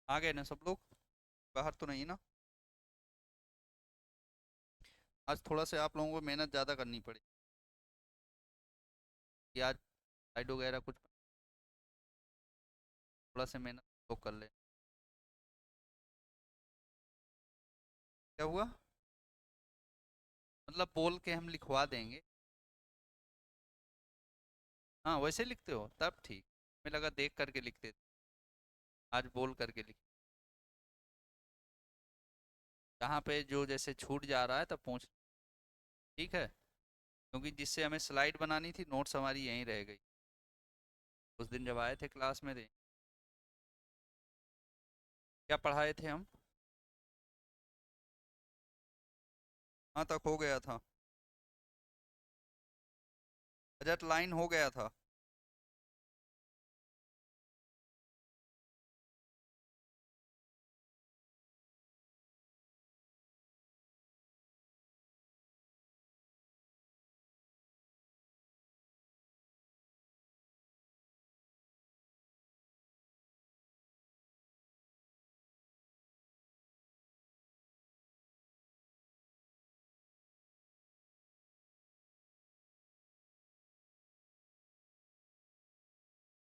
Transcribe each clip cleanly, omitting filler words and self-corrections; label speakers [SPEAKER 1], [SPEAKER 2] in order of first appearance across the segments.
[SPEAKER 1] आ गए ना सब लोग? बाहर तो नहीं ना? आज थोड़ा सा आप लोगों को मेहनत ज़्यादा करनी पड़ी कि आज साइड वगैरह कुछ थोड़ा सा मेहनत लोग कर ले। क्या हुआ? मतलब बोल के हम लिखवा देंगे। हाँ वैसे लिखते हो तब ठीक। हमें लगा देख करके लिखते थे। आज बोल करके लिख। जहाँ पे जो जैसे छूट जा रहा है तब पूछ। ठीक है। क्योंकि जिससे हमें स्लाइड बनानी थी नोट्स हमारी यहीं रह गई उस दिन जब आए थे क्लास में थे। क्या पढ़ाए थे हम? कहाँ तक हो गया था? बजट लाइन हो गया था।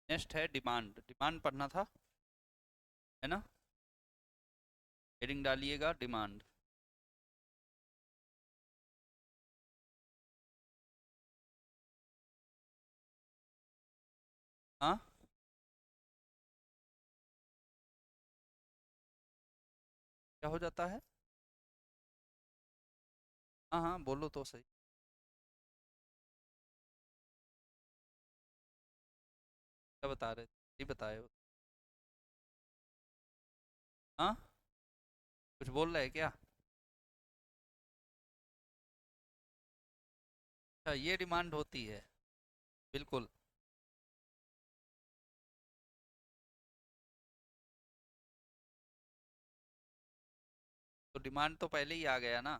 [SPEAKER 1] नेक्स्ट है डिमांड। डिमांड पढ़ना था, है ना? हेडिंग डालिएगा डिमांड। हाँ क्या हो जाता है? हाँ हाँ बोलो तो सही। क्या बता रहे थे? नहीं बताए हो? हाँ कुछ बोल रहे हैं क्या? अच्छा ये डिमांड होती है। बिल्कुल। तो डिमांड तो पहले ही आ गया ना।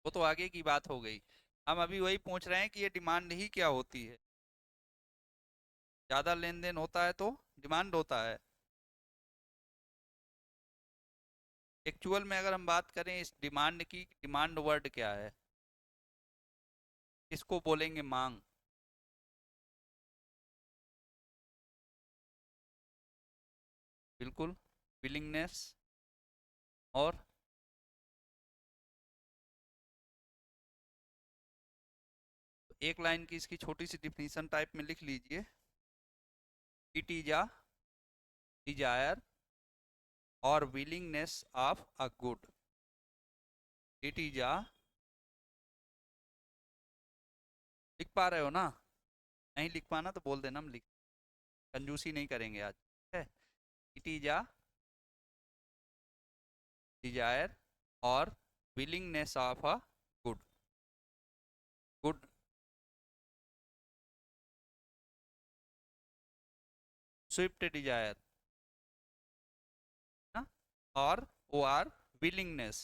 [SPEAKER 1] वो तो आगे की बात हो गई। हम अभी वही पूछ रहे हैं कि ये डिमांड ही क्या होती है। ज़्यादा लेन देन होता है तो डिमांड होता है। एक्चुअल में अगर हम बात करें इस डिमांड की, डिमांड वर्ड क्या है? इसको बोलेंगे मांग। बिल्कुल। विलिंगनेस। और एक लाइन की इसकी छोटी सी डिफिनीशन टाइप में लिख लीजिए। इट इज अ डिजायर और willingness of a good. It is अ। लिख पा रहे हो ना? नहीं लिख पाना तो बोल देना, हम लिख। कंजूसी नहीं करेंगे आज, ठीक है? इट इज अ डिजायर और willingness of a good. Good. Swift Dzire ना। और O R willingness.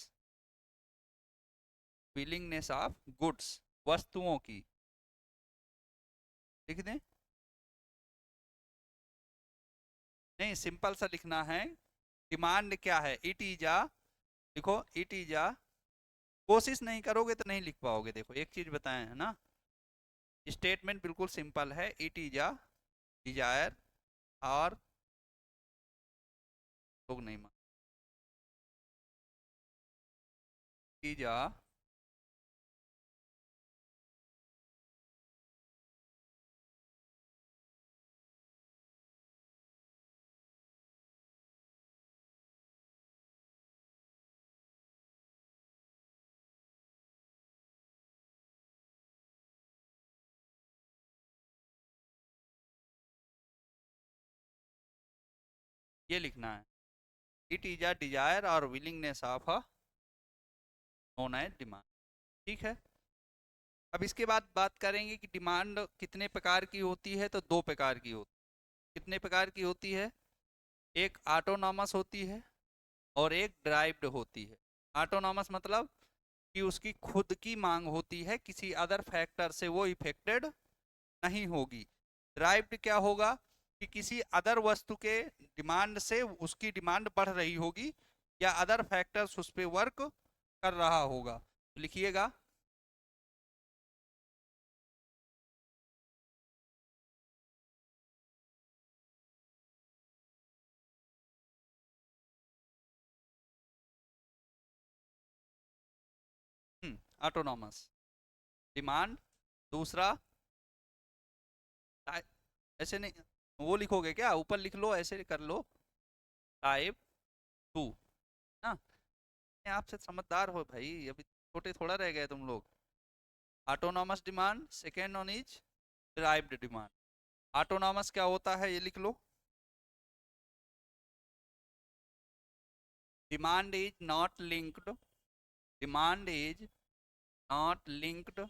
[SPEAKER 1] Willingness of goods, वस्तुओं की। लिख दें? नहीं सिंपल सा लिखना है। डिमांड क्या है? इट इज आ। देखो इट इज आ। कोशिश नहीं करोगे तो नहीं लिख पाओगे। देखो एक चीज बताएं है ना। स्टेटमेंट बिल्कुल सिंपल है। इट इज आ डिजायर और लोग नहीं मान। Is a. ये लिखना है। इट इज आ डिजायर और willingness of a known as demand. ठीक है। अब इसके बाद बात करेंगे कि डिमांड कितने प्रकार की होती है। तो दो प्रकार की होती है। कितने प्रकार की होती है? एक ऑटोनॉमस होती है और एक ड्राइव्ड होती है। ऑटोनॉमस मतलब कि उसकी खुद की मांग होती है, किसी अदर फैक्टर से वो इफेक्टेड नहीं होगी। ड्राइव्ड क्या होगा? कि किसी अदर वस्तु के डिमांड से उसकी डिमांड बढ़ रही होगी या अदर फैक्टर्स उस पर वर्क कर रहा होगा। तो लिखिएगा ऑटोनॉमस डिमांड। दूसरा ऐसे नहीं, वो लिखोगे क्या, ऊपर लिख लो, ऐसे कर लो, टाइप टू ना। ये आपसे समझदार हो भाई, अभी छोटे थोड़ा रह गए तुम लोग। Autonomous demand, second one is derived demand. Autonomous क्या होता है ये लिख लो, demand is not linked, demand is not linked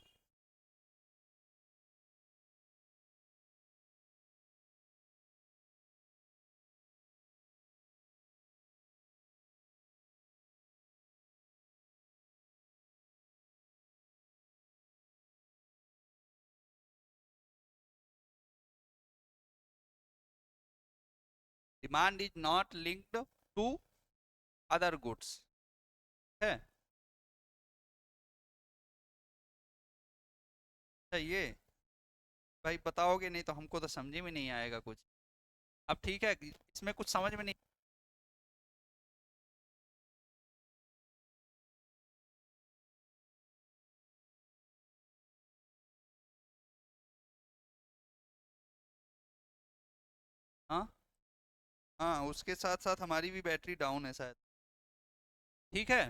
[SPEAKER 1] demand is not linked to other goods है। ये भाई बताओगे नहीं तो हमको तो समझ में नहीं आएगा कुछ। अब ठीक है, इसमें कुछ समझ में नहीं। हाँ हाँ, उसके साथ साथ हमारी भी बैटरी डाउन है शायद। ठीक है,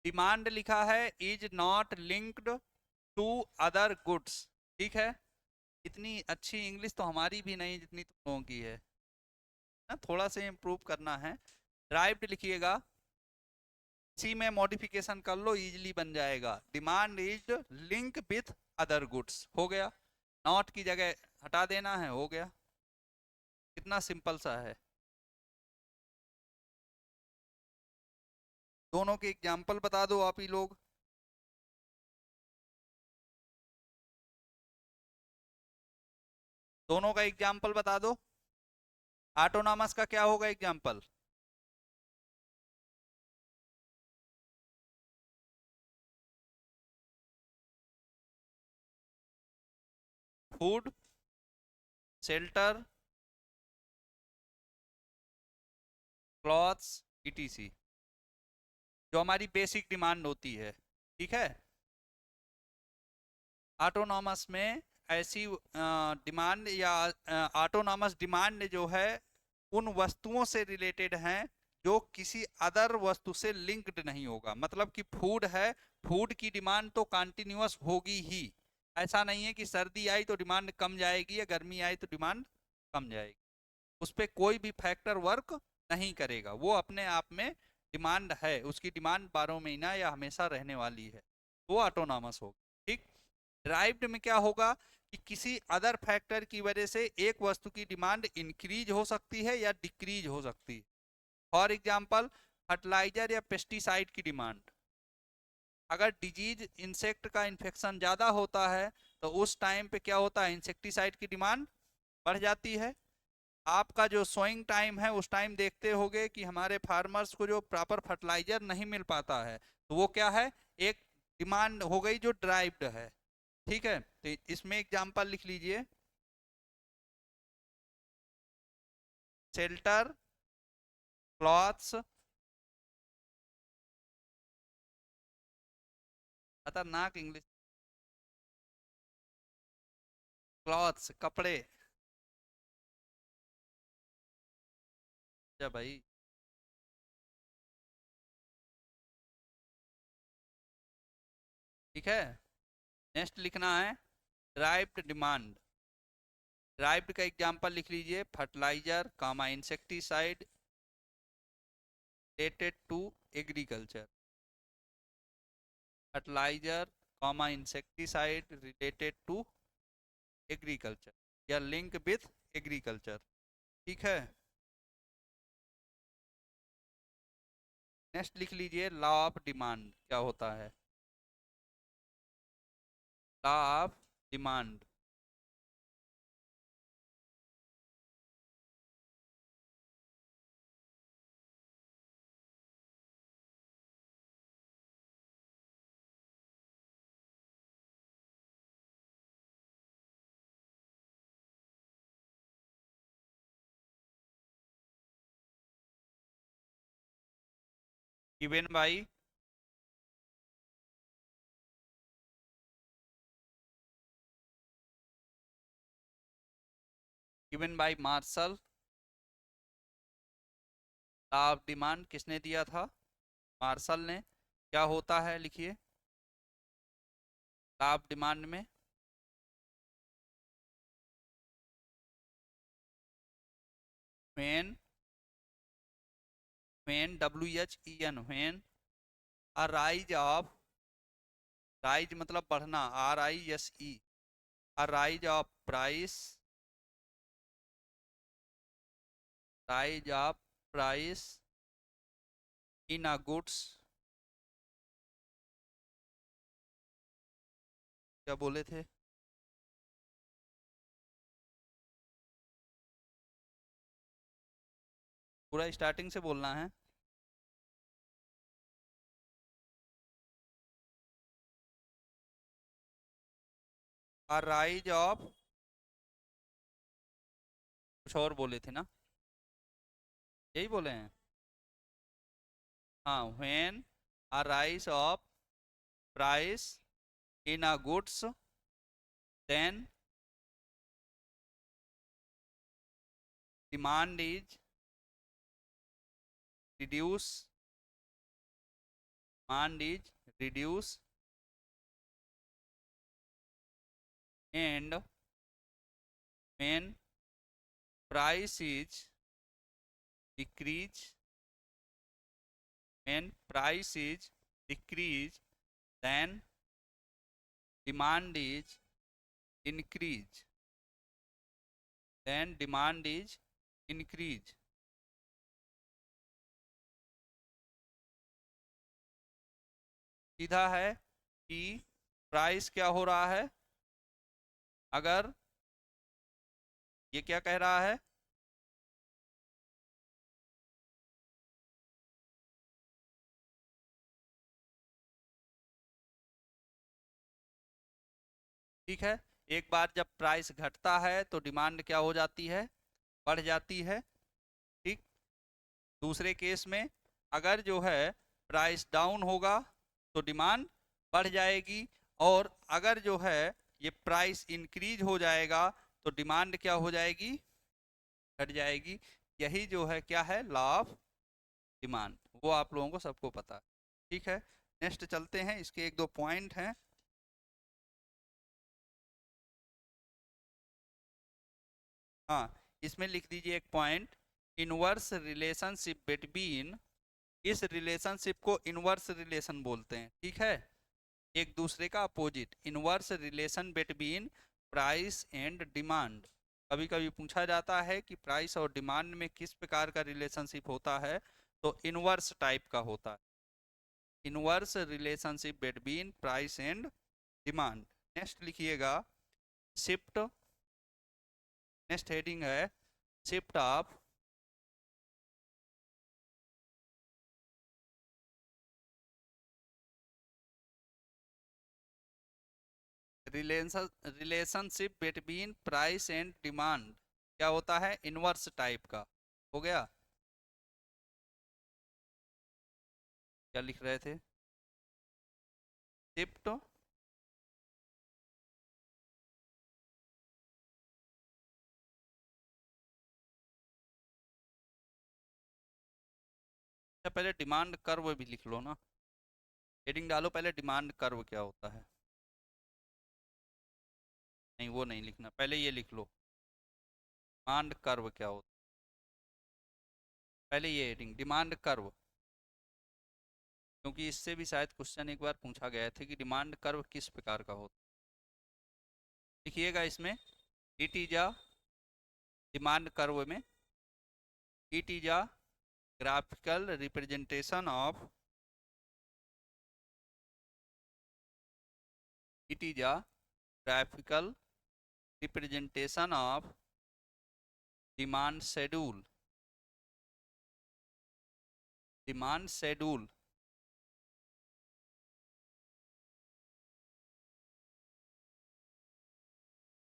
[SPEAKER 1] डिमांड लिखा है is not linked to other goods. ठीक है, इतनी अच्छी इंग्लिश तो हमारी भी नहीं जितनी तुम लोगों की है ना, थोड़ा सा इम्प्रूव करना है। ड्राइव्ड लिखिएगा, इसी में मॉडिफिकेशन कर लो, इजीली बन जाएगा। Demand is link with other goods, हो गया। नॉट की जगह हटा देना है, हो गया। कितना सिंपल सा है। दोनों के एग्जाम्पल बता दो आप ही लोग। दोनों का एग्जाम्पल बता दो। ऑटोनॉमस का क्या होगा example? Food, shelter, clothes, etc, जो हमारी बेसिक डिमांड होती है। ठीक है, ऑटोनॉमस में ऐसी डिमांड या ऑटोनॉमस डिमांड जो है उन वस्तुओं से रिलेटेड हैं जो किसी अदर वस्तु से लिंक्ड नहीं होगा। मतलब कि फूड है, फूड की डिमांड तो कंटिन्यूअस होगी ही। ऐसा नहीं है कि सर्दी आई तो डिमांड कम जाएगी या गर्मी आई तो डिमांड कम जाएगी। उस पर कोई भी फैक्टर वर्क नहीं करेगा, वो अपने आप में डिमांड है, उसकी डिमांड 12 महीना या हमेशा रहने वाली है, वो ऑटोनॉमस होगा। ठीक। ड्राइव्ड में क्या होगा कि किसी अदर फैक्टर की वजह से एक वस्तु की डिमांड इंक्रीज हो सकती है या डिक्रीज हो सकती है। फॉर एग्जाम्पल, फर्टिलाइजर या पेस्टिसाइड की डिमांड, अगर डिजीज इंसेक्ट का इन्फेक्शन ज़्यादा होता है तो उस टाइम पे क्या होता है, इंसेक्टिसाइड की डिमांड बढ़ जाती है। आपका जो सोइंग टाइम है उस टाइम देखते होगे कि हमारे फार्मर्स को जो प्रॉपर फर्टिलाइजर नहीं मिल पाता है, तो वो क्या है, एक डिमांड हो गई जो ड्राइव्ड है। ठीक है, तो इसमें एग्जांपल लिख लीजिए, शेल्टर, क्लॉथ्स, खतरनाक इंग्लिश, क्लॉथ्स कपड़े। क्या भाई, ठीक है। नेक्स्ट लिखना है ड्राइव्ड डिमांड। ड्राइव्ड का एग्जांपल लिख लीजिए, fertiliser comma insecticide related to agriculture, fertiliser comma insecticide related to agriculture या लिंक विथ एग्रीकल्चर। ठीक है, नेक्स्ट लिख लीजिए लॉ ऑफ डिमांड क्या होता है। Law of demand, given by Marshall. Law of demand किसने दिया था? मार्शल ने। क्या होता है लिखिए लॉ ऑफ डिमांड में। When, WHEN, when a rise of, rise मतलब बढ़ना, RISE, a rise of price, rise of price in a goods. क्या बोले थे? पूरा स्टार्टिंग से बोलना है। अ राइज ऑफ, कुछ और बोले थे ना? यही बोले हैं। हाँ, when a rise of price in a goods, then demand is reduce, demand is reduce and when price is decrease, when price is decrease, then demand is increase, then demand is increase। सीधा है कि price क्या हो रहा है, अगर ये क्या कह रहा है, ठीक है। एक बार जब प्राइस घटता है तो डिमांड क्या हो जाती है, बढ़ जाती है, ठीक। दूसरे केस में अगर जो है प्राइस डाउन होगा तो डिमांड बढ़ जाएगी, और अगर जो है ये प्राइस इंक्रीज हो जाएगा तो डिमांड क्या हो जाएगी, घट जाएगी। यही जो है क्या है, लॉ ऑफ डिमांड, वो आप लोगों को सबको पता है, ठीक है। नेक्स्ट चलते हैं, इसके एक दो पॉइंट हैं। हाँ, इसमें लिख दीजिए एक पॉइंट, इनवर्स रिलेशनशिप बिटवीन, इस रिलेशनशिप को इनवर्स रिलेशन बोलते हैं, ठीक है। एक दूसरे का opposite, inverse relation between price and demand. कभी कभी पूछा जाता है कि प्राइस और डिमांड में किस प्रकार का रिलेशनशिप होता है, तो इनवर्स टाइप का होता है, inverse relationship between price and demand. Next लिखिएगा शिफ्ट, नेक्स्ट हेडिंग है shift of relationship between price and demand. क्या होता है, इनवर्स टाइप का। हो गया? क्या लिख रहे थे? शिफ्ट, पहले डिमांड कर्व भी लिख लो ना, हेडिंग डालो पहले, डिमांड कर्व क्या होता है। नहीं, वो नहीं लिखना, पहले ये लिख लो, डिमांड कर्व क्या होता है। पहले ये हेडिंग डिमांड कर्व, क्योंकि इससे भी शायद क्वेश्चन एक बार पूछा गया था कि डिमांड कर्व किस प्रकार का होता है। लिखिएगा इसमें, it is a, demand curve में, it is a graphical representation of, it is a graphical representation of demand schedule, demand schedule,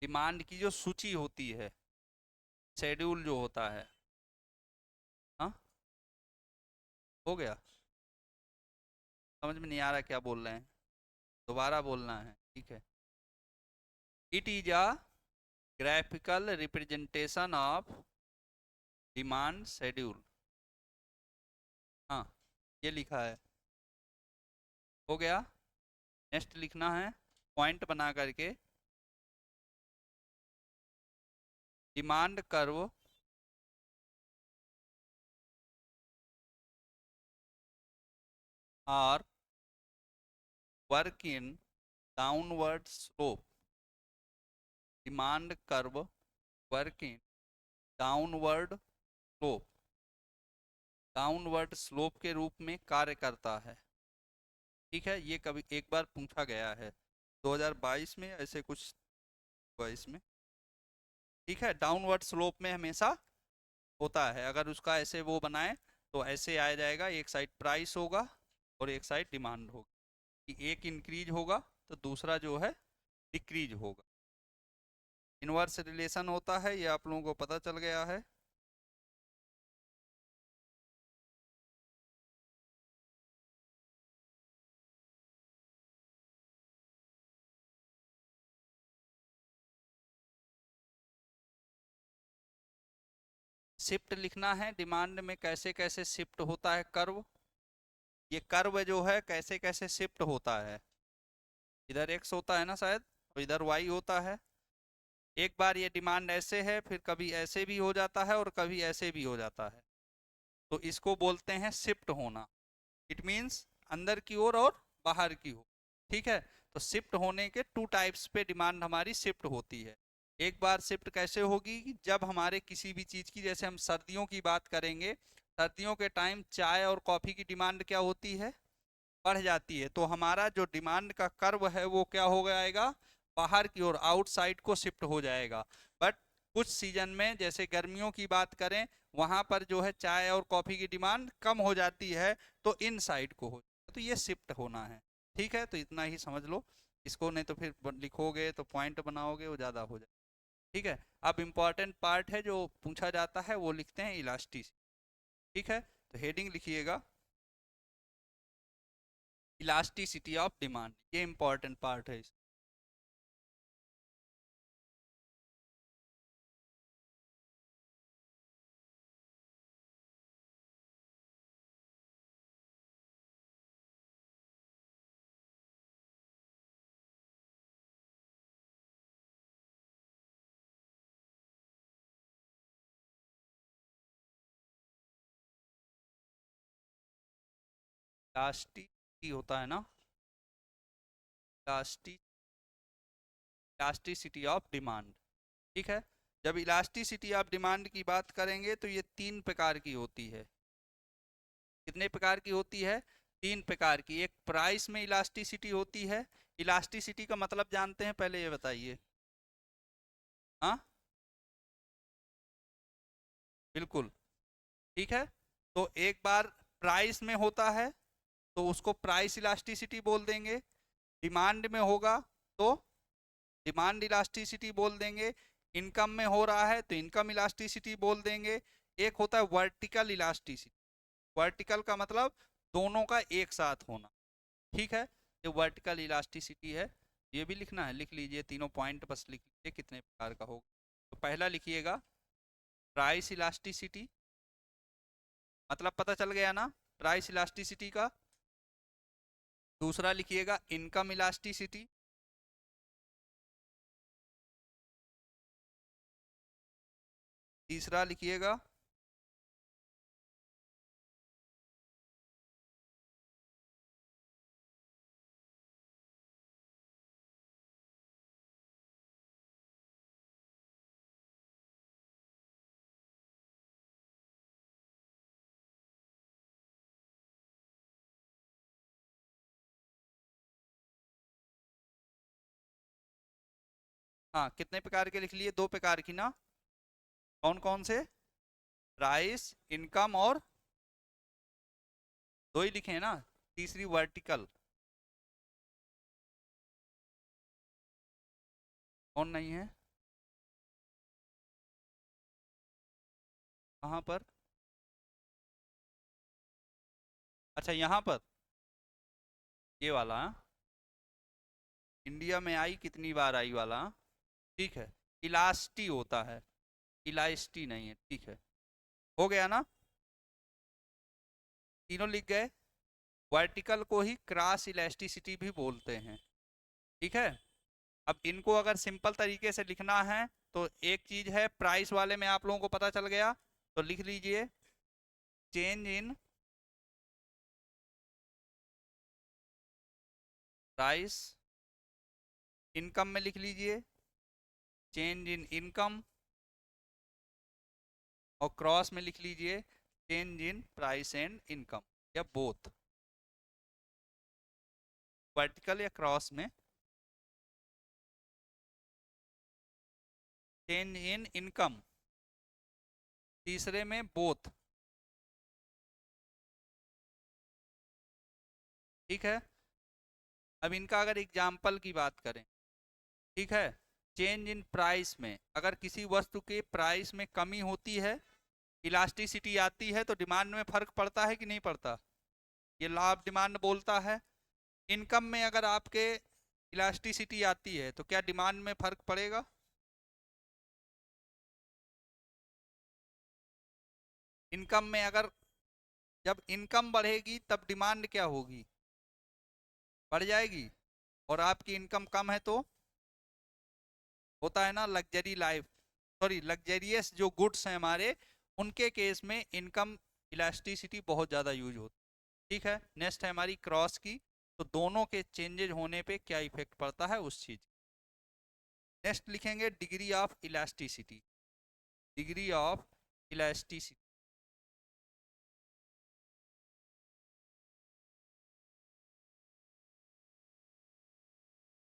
[SPEAKER 1] demand की जो सूची होती है, शेड्यूल जो होता है। हाँ, हो गया। समझ में नहीं आ रहा क्या बोल रहे हैं, दोबारा बोलना है, ठीक है। It is a graphical representation of demand schedule. हाँ, ये लिखा है, हो गया। नेक्स्ट लिखना है पॉइंट बना करके, demand curve are work in downward slope. Demand curve work in downward slope, downward slope के रूप में कार्य करता है। ठीक है, ये कभी एक बार पूछा गया है 2022 में ऐसे कुछ, 22 में। ठीक है, डाउनवर्ड स्लोप में हमेशा होता है, अगर उसका ऐसे वो बनाए तो ऐसे आ जाएगा, एक साइड प्राइस होगा और एक साइड डिमांड होगी, कि एक इंक्रीज होगा तो दूसरा जो है डिक्रीज होगा। इनवर्स रिलेशन होता है, ये आप लोगों को पता चल गया है। शिफ्ट लिखना है, डिमांड में कैसे कैसे शिफ्ट होता है कर्व। ये कर्व जो है कैसे कैसे शिफ्ट होता है, इधर एक्स होता है ना शायद, और इधर वाई होता है। एक बार ये डिमांड ऐसे है, फिर कभी ऐसे भी हो जाता है और कभी ऐसे भी हो जाता है, तो इसको बोलते हैं शिफ्ट होना। इट मीन्स अंदर की ओर और बाहर की ओर। ठीक है, तो शिफ्ट होने के टू टाइप्स पे डिमांड हमारी शिफ्ट होती है। एक बार शिफ्ट कैसे होगी कि जब हमारे किसी भी चीज़ की, जैसे हम सर्दियों की बात करेंगे, सर्दियों के टाइम चाय और कॉफ़ी की डिमांड क्या होती है, बढ़ जाती है, तो हमारा जो डिमांड का कर्व है वो क्या हो जाएगा, बाहर की ओर आउटसाइड को शिफ्ट हो जाएगा। बट कुछ सीजन में जैसे गर्मियों की बात करें, वहां पर जो है चाय और कॉफी की डिमांड कम हो जाती है, तो इन साइड को हो, तो ये शिफ्ट होना है। ठीक है, तो इतना ही समझ लो इसको, नहीं तो फिर लिखोगे तो पॉइंट बनाओगे वो ज़्यादा हो जाए। ठीक है, अब इम्पॉर्टेंट पार्ट है जो पूछा जाता है, वो लिखते हैं इलास्टिसिटी। ठीक है, तो हेडिंग लिखिएगा इलास्टिसिटी ऑफ डिमांड, ये इंपॉर्टेंट पार्ट है। इलास्टिसिटी होता है ना, इलास्टि इलास्टिसिटी ऑफ डिमांड। ठीक है, जब इलास्टिसिटी ऑफ डिमांड की बात करेंगे तो ये तीन प्रकार की होती है। कितने प्रकार की होती है, तीन प्रकार की। एक प्राइस में इलास्टिसिटी होती है। इलास्टिसिटी का मतलब जानते हैं, पहले ये बताइए। हाँ, बिल्कुल, ठीक है। तो एक बार प्राइस में होता है तो उसको प्राइस इलास्टिसिटी बोल देंगे, डिमांड में होगा तो डिमांड इलास्टिसिटी बोल देंगे, इनकम में हो रहा है तो इनकम इलास्टिसिटी बोल देंगे। एक होता है वर्टिकल इलास्टिसिटी, वर्टिकल का मतलब दोनों का एक साथ होना। ठीक है, ये वर्टिकल इलास्टिसिटी है। ये भी लिखना है, लिख लीजिए, तीनों पॉइंट बस लिख लीजिए कितने प्रकार का होगा। तो पहला लिखिएगा प्राइस इलास्टिसिटी, मतलब पता चल गया ना प्राइस इलास्टिसिटी का। दूसरा लिखिएगा इनकम इलास्टिसिटी। तीसरा लिखिएगा हाँ, कितने प्रकार के लिख लिए, दो प्रकार की ना, कौन कौन से, प्राइस इनकम और, दो ही लिखे हैं ना, तीसरी वर्टिकल, कौन नहीं है, कहाँ पर, अच्छा यहाँ पर, ये वाला इंडिया में आई कितनी बार आई वाला, ठीक है। इलास्टी होता है, इलास्टी नहीं है, ठीक है। हो गया ना, तीनों लिख गए। वर्टिकल को ही क्रॉस इलास्टिसिटी भी बोलते हैं, ठीक है। अब इनको अगर सिंपल तरीके से लिखना है तो एक चीज है, प्राइस वाले में आप लोगों को पता चल गया, तो लिख लीजिए चेंज इन प्राइस। इनकम में लिख लीजिए चेंज इन इनकम, और क्रॉस में लिख लीजिए change in price and income, या बोथ, वर्टिकल या क्रॉस में चेंज इन इनकम, तीसरे में बोथ, ठीक है। अब इनका अगर एग्जाम्पल की बात करें, ठीक है, चेंज इन प्राइस में अगर किसी वस्तु के प्राइस में कमी होती है, इलास्टिसिटी आती है, तो डिमांड में फर्क पड़ता है कि नहीं पड़ता, ये लॉ ऑफ डिमांड बोलता है। इनकम में अगर आपके इलास्टिसिटी आती है तो क्या डिमांड में फर्क पड़ेगा? इनकम में अगर, जब इनकम बढ़ेगी तब डिमांड क्या होगी, बढ़ जाएगी, और आपकी इनकम कम है तो होता है ना लग्जरी लाइफ, सॉरी लग्जरियस जो गुड्स हैं हमारे, उनके केस में इनकम इलास्टिसिटी बहुत ज़्यादा यूज होती है, ठीक है। नेक्स्ट है हमारी क्रॉस की, तो दोनों के चेंजेज होने पे क्या इफेक्ट पड़ता है उस चीज। नेक्स्ट लिखेंगे degree of elasticity, degree of elasticity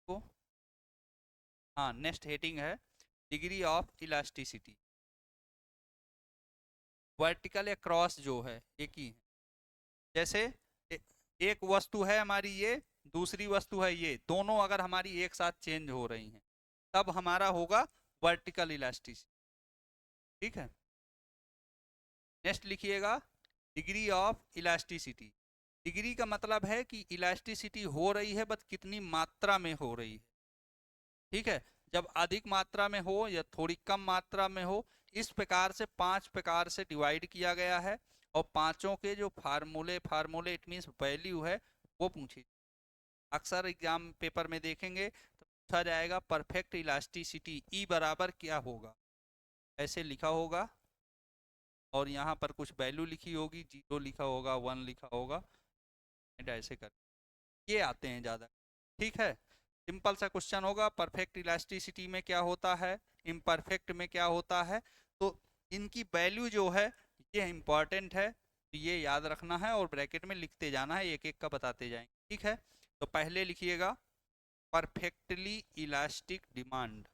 [SPEAKER 1] को, हाँ नेक्स्ट हेडिंग है डिग्री ऑफ इलास्टिसिटी। वर्टिकल या क्रॉस जो है एक ही है, जैसे ए, एक वस्तु है हमारी ये, दूसरी वस्तु है ये, दोनों अगर हमारी एक साथ चेंज हो रही हैं तब हमारा होगा वर्टिकल इलास्टिसिटी, ठीक है। नेक्स्ट लिखिएगा डिग्री ऑफ इलास्टिसिटी। डिग्री का मतलब है कि इलास्टिसिटी हो रही है, बस कितनी मात्रा में हो रही है, ठीक है। जब अधिक मात्रा में हो या थोड़ी कम मात्रा में हो, इस प्रकार से 5 प्रकार से डिवाइड किया गया है, और पांचों के जो फार्मूले फार्मूले इट मीन्स वैल्यू है वो पूछी। अक्सर एग्जाम पेपर में देखेंगे तो पूछा जाएगा परफेक्ट इलास्टिसिटी ई बराबर क्या होगा, ऐसे लिखा होगा, और यहाँ पर कुछ वैल्यू लिखी होगी, 0 लिखा होगा, 1 लिखा होगा, ऐसे कर ये आते हैं ज़्यादा, ठीक है। सिंपल सा क्वेश्चन होगा, परफेक्ट इलास्टिसिटी में क्या होता है, इम्परफेक्ट में क्या होता है, तो इनकी वैल्यू जो है ये इम्पॉर्टेंट है, तो ये याद रखना है और ब्रैकेट में लिखते जाना है, एक एक का बताते जाएंगे, ठीक है। तो पहले लिखिएगा परफेक्टली इलास्टिक डिमांड,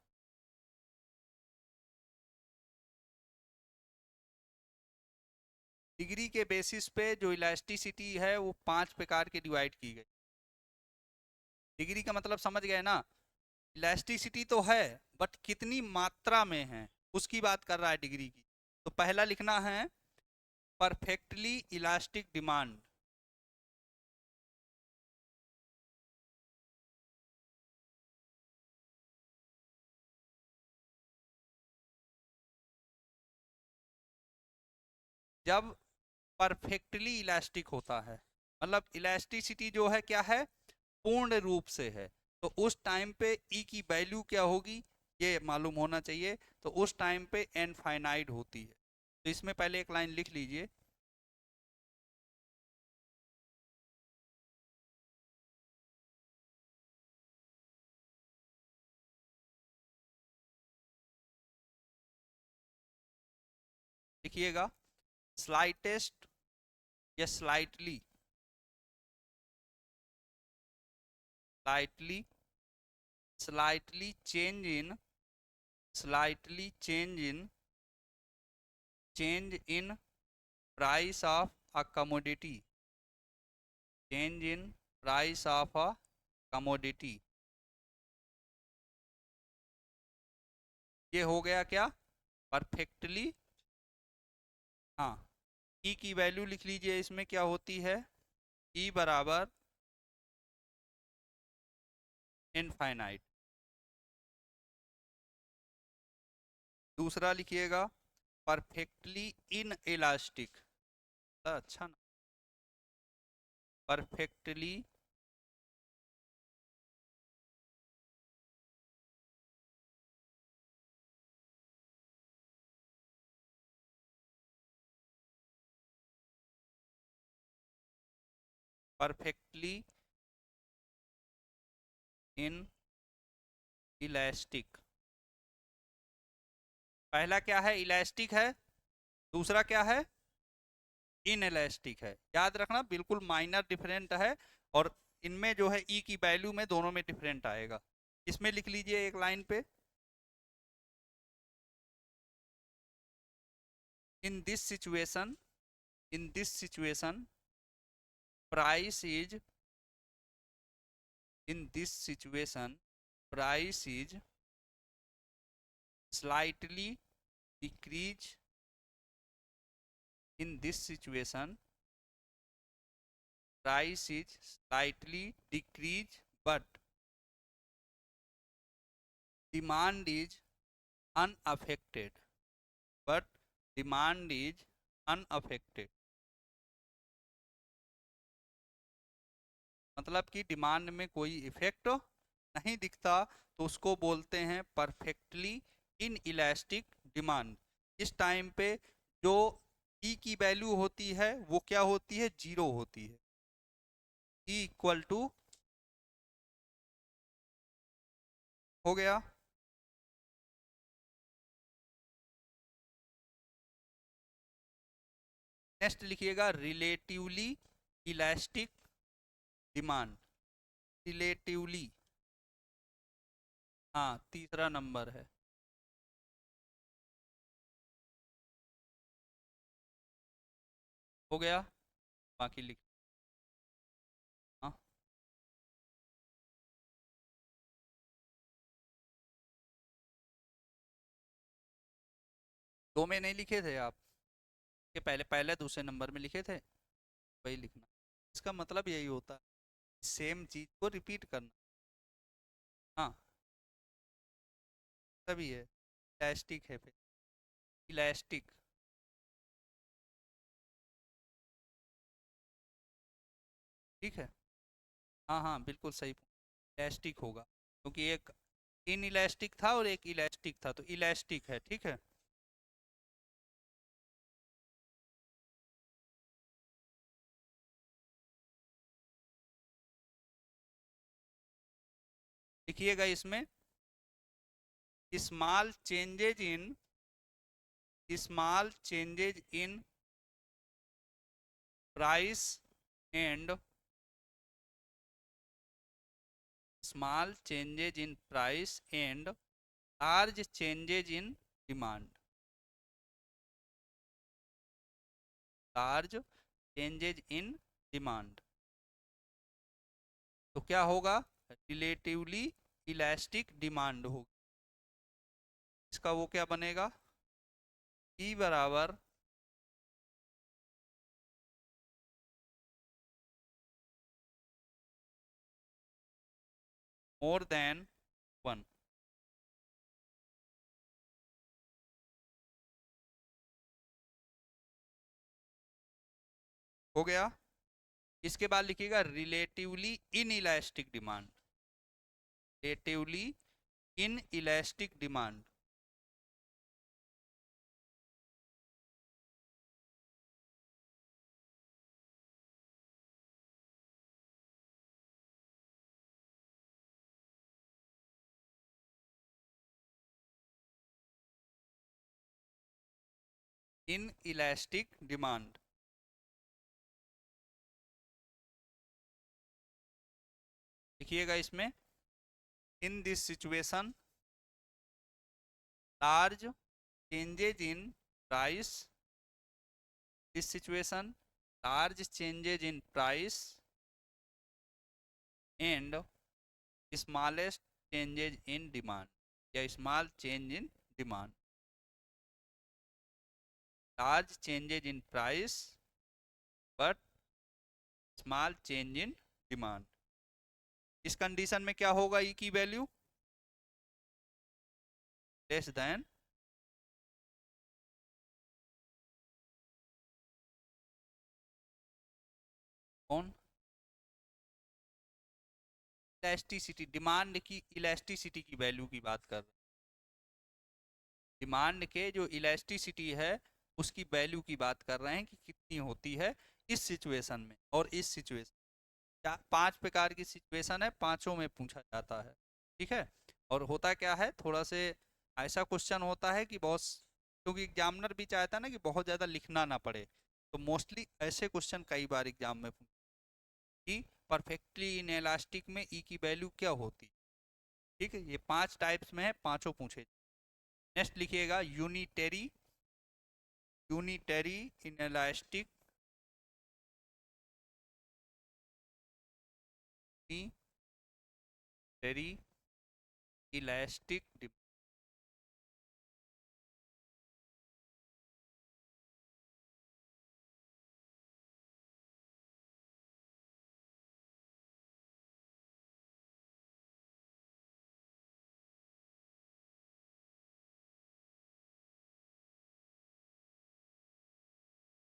[SPEAKER 1] डिग्री के बेसिस पे जो इलास्टिसिटी है वो 5 प्रकार के डिवाइड की गई। डिग्री का मतलब समझ गए ना, इलास्टिसिटी तो है बट कितनी मात्रा में है उसकी बात कर रहा है डिग्री की। तो पहला लिखना है परफेक्टली इलास्टिक डिमांड, जब परफेक्टली इलास्टिक होता है, मतलब इलास्टिसिटी जो है क्या है, पूर्ण रूप से है, तो उस टाइम पे ई की वैल्यू क्या होगी ये मालूम होना चाहिए, तो उस टाइम पे इनफाइनाइट होती है। तो इसमें पहले एक लाइन लिख लीजिए, लिखिएगा स्लाइटेस्ट या slightly, slightly, slightly change in, slightly change in price of a commodity, change in price of a commodity, ये हो गया क्या, परफेक्टली, हाँ। ई की वैल्यू लिख लीजिए, इसमें क्या होती है, ई बराबर इनफाइनाइट। दूसरा लिखिएगा परफेक्टली इन इलास्टिक। अच्छा ना, परफेक्टली परफेक्टली इन इलास्टिक। पहला क्या है, इलास्टिक है। दूसरा क्या है, इन इलास्टिक है। याद रखना बिल्कुल माइनर डिफरेंट है, और इनमें जो है ई की वैल्यू में दोनों में डिफरेंट आएगा। इसमें लिख लीजिए एक लाइन पे, इन this situation, in this situation price is, in this situation price is slightly decrease, in this situation price is slightly decrease but demand is unaffected, but demand is unaffected। मतलब कि demand में कोई effect नहीं दिखता, तो उसको बोलते हैं परफेक्टली इन इलास्टिक डिमांड। इस टाइम पे जो ई की वैल्यू होती है वो क्या होती है, जीरो होती है। ई इक्वल टू हो गया। नेक्स्ट लिखिएगा रिलेटिवली इलास्टिक डिमांड। रिलेटिवली, हाँ तीसरा नंबर है। हो गया, बाकी लिख, हाँ दो में नहीं लिखे थे आप, के पहले पहले दूसरे नंबर में लिखे थे, वही लिखना। इसका मतलब यही होता है, सेम चीज को रिपीट करना। हाँ तभी है, इलास्टिक है फिर, इलास्टिक। ठीक है, हाँ हाँ बिल्कुल सही, इलास्टिक होगा क्योंकि एक इन इलास्टिक था और एक इलास्टिक था, तो इलास्टिक है। ठीक है, लिखिएगा इसमें small changes in, small changes in price and, small changes in price and large changes in demand. Large changes in demand तो क्या होगा, रिलेटिवली इलास्टिक डिमांड होगी। इसका वो क्या बनेगा, ई बराबर मोर देन वन। हो गया। इसके बाद लिखिएगा relatively inelastic demand, relatively inelastic demand. Inelastic demand लिखिएगा इसमें, in this situation large changes in price, this situation large changes in price and smallest changes in demand, या small change in demand. Large changes in price but small change in demand. इस condition में क्या होगा, E की value less than कौन, elasticity, demand की elasticity की value की बात कर रहे हैं। डिमांड के जो इलास्टिसिटी है उसकी वैल्यू की बात कर रहे हैं कि कितनी होती है इस सिचुएशन में और इस सिचुएशन। क्या 5 प्रकार की सिचुएशन है, पांचों में पूछा जाता है, ठीक है। और होता क्या है, थोड़ा से ऐसा क्वेश्चन होता है कि बहुत, क्योंकि एग्जामिनर भी चाहता है ना कि बहुत ज़्यादा लिखना ना पड़े, तो मोस्टली ऐसे क्वेश्चन कई बार एग्जाम में कि परफेक्टली इन इलास्टिक में ई की वैल्यू क्या होती है, ठीक है। ये 5 टाइप्स में है, पांचों पूछे। नेक्स्ट लिखिएगा unitary, unitary in elastic, unitary elastic,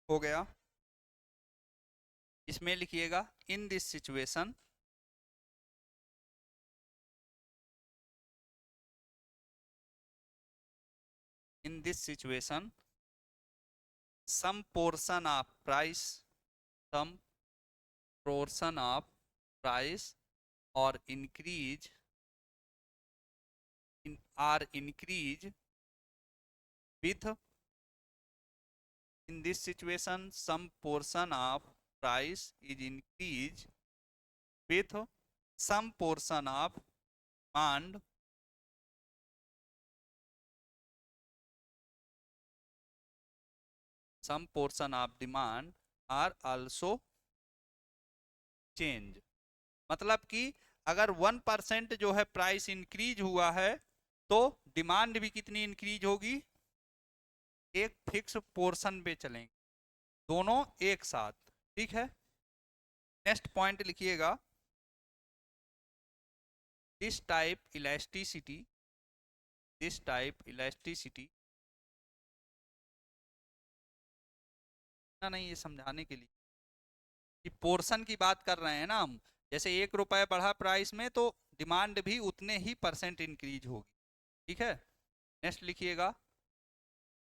[SPEAKER 1] हो गया। इसमें लिखिएगा इन this situation, in this situation some portion of price, some portion of price or increase in are increase with, in this situation some portion of price is increased with some portion of demand, some portion of demand are also change। मतलब कि अगर 1% जो है price increase हुआ है तो demand भी कितनी इंक्रीज होगी, एक फिक्स पोर्शन पे चलेंगे, दोनों एक साथ, ठीक है। नेक्स्ट पॉइंट लिखिएगा this type elasticity, this type elasticity ना, नहीं ये समझाने के लिए कि पोर्शन की बात कर रहे हैं ना हम, जैसे 1 रुपए बढ़ा प्राइस में तो डिमांड भी उतने ही परसेंट इंक्रीज होगी, ठीक है। नेक्स्ट लिखिएगा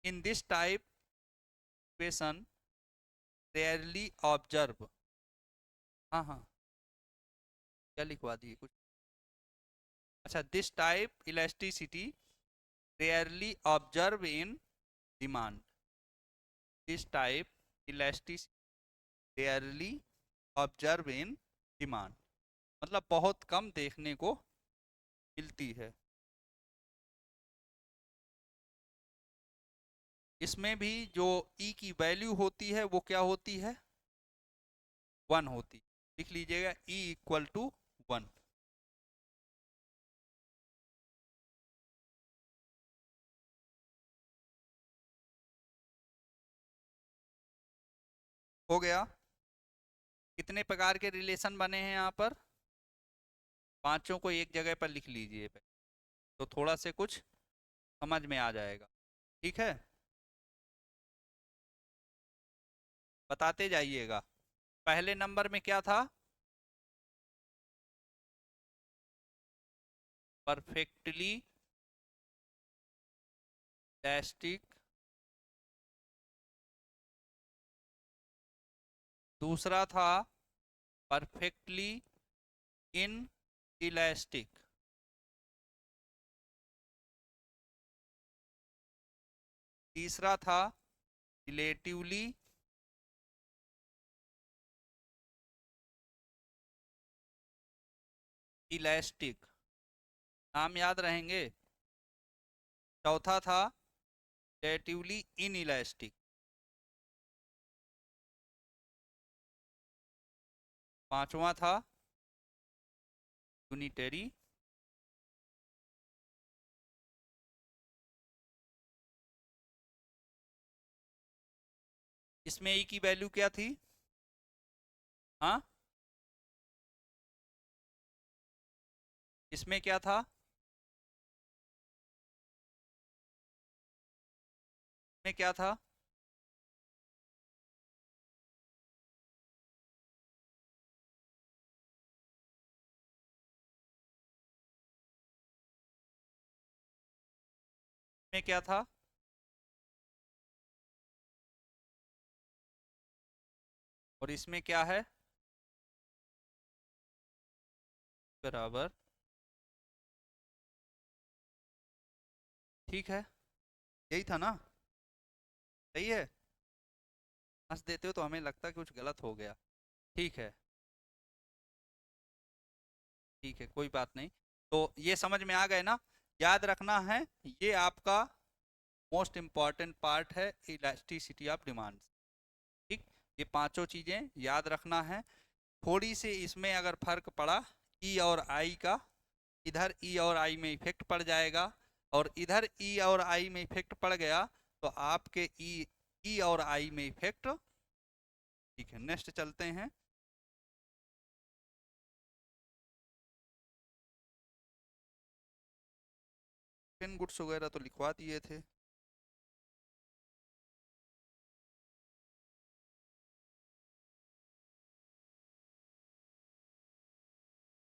[SPEAKER 1] इन this type equation rarely observe, हाँ हाँ क्या लिखवा दिए कुछ, अच्छा this type elasticity rarely observe in demand, this type elasticity rarely observe in demand, मतलब बहुत कम देखने को मिलती है। इसमें भी जो ई की वैल्यू होती है वो क्या होती है, 1 होती, लिख लीजिएगा ई इक्वल टू 1। हो गया। कितने प्रकार के रिलेशन बने हैं यहाँ पर, पांचों को एक जगह पर लिख लीजिए तो थोड़ा से कुछ समझ में आ जाएगा, ठीक है। बताते जाइएगा। पहले नंबर में क्या था, परफेक्टली इलास्टिक, दूसरा था परफेक्टली इन इलास्टिक, तीसरा था रिलेटिवली इलास्टिक, नाम याद रहेंगे। चौथा था रिलेटिवली इन इलास्टिक, पांचवा था यूनिटरी, इसमें ई की वैल्यू क्या थी, हाँ इसमें क्या था, इसमें क्या था, इसमें क्या था, और इसमें क्या है, बराबर, ठीक है, यही था ना, सही है। हंस देते हो तो हमें लगता है कुछ गलत हो गया। ठीक है, ठीक है, कोई बात नहीं। तो ये समझ में आ गए ना, याद रखना है, ये आपका मोस्ट इम्पॉर्टेंट पार्ट है इलास्टिसिटी ऑफ डिमांड। ठीक, ये पांचों चीजें याद रखना है। थोड़ी सी इसमें अगर फर्क पड़ा ई और आई का, इधर ई और आई में इफेक्ट पड़ जाएगा, और इधर ई और आई में इफेक्ट पड़ गया तो आपके ई ई और आई में इफेक्ट। ठीक है, नेक्स्ट चलते हैं। पेन गुड्स वगैरह तो लिखवा दिए थे।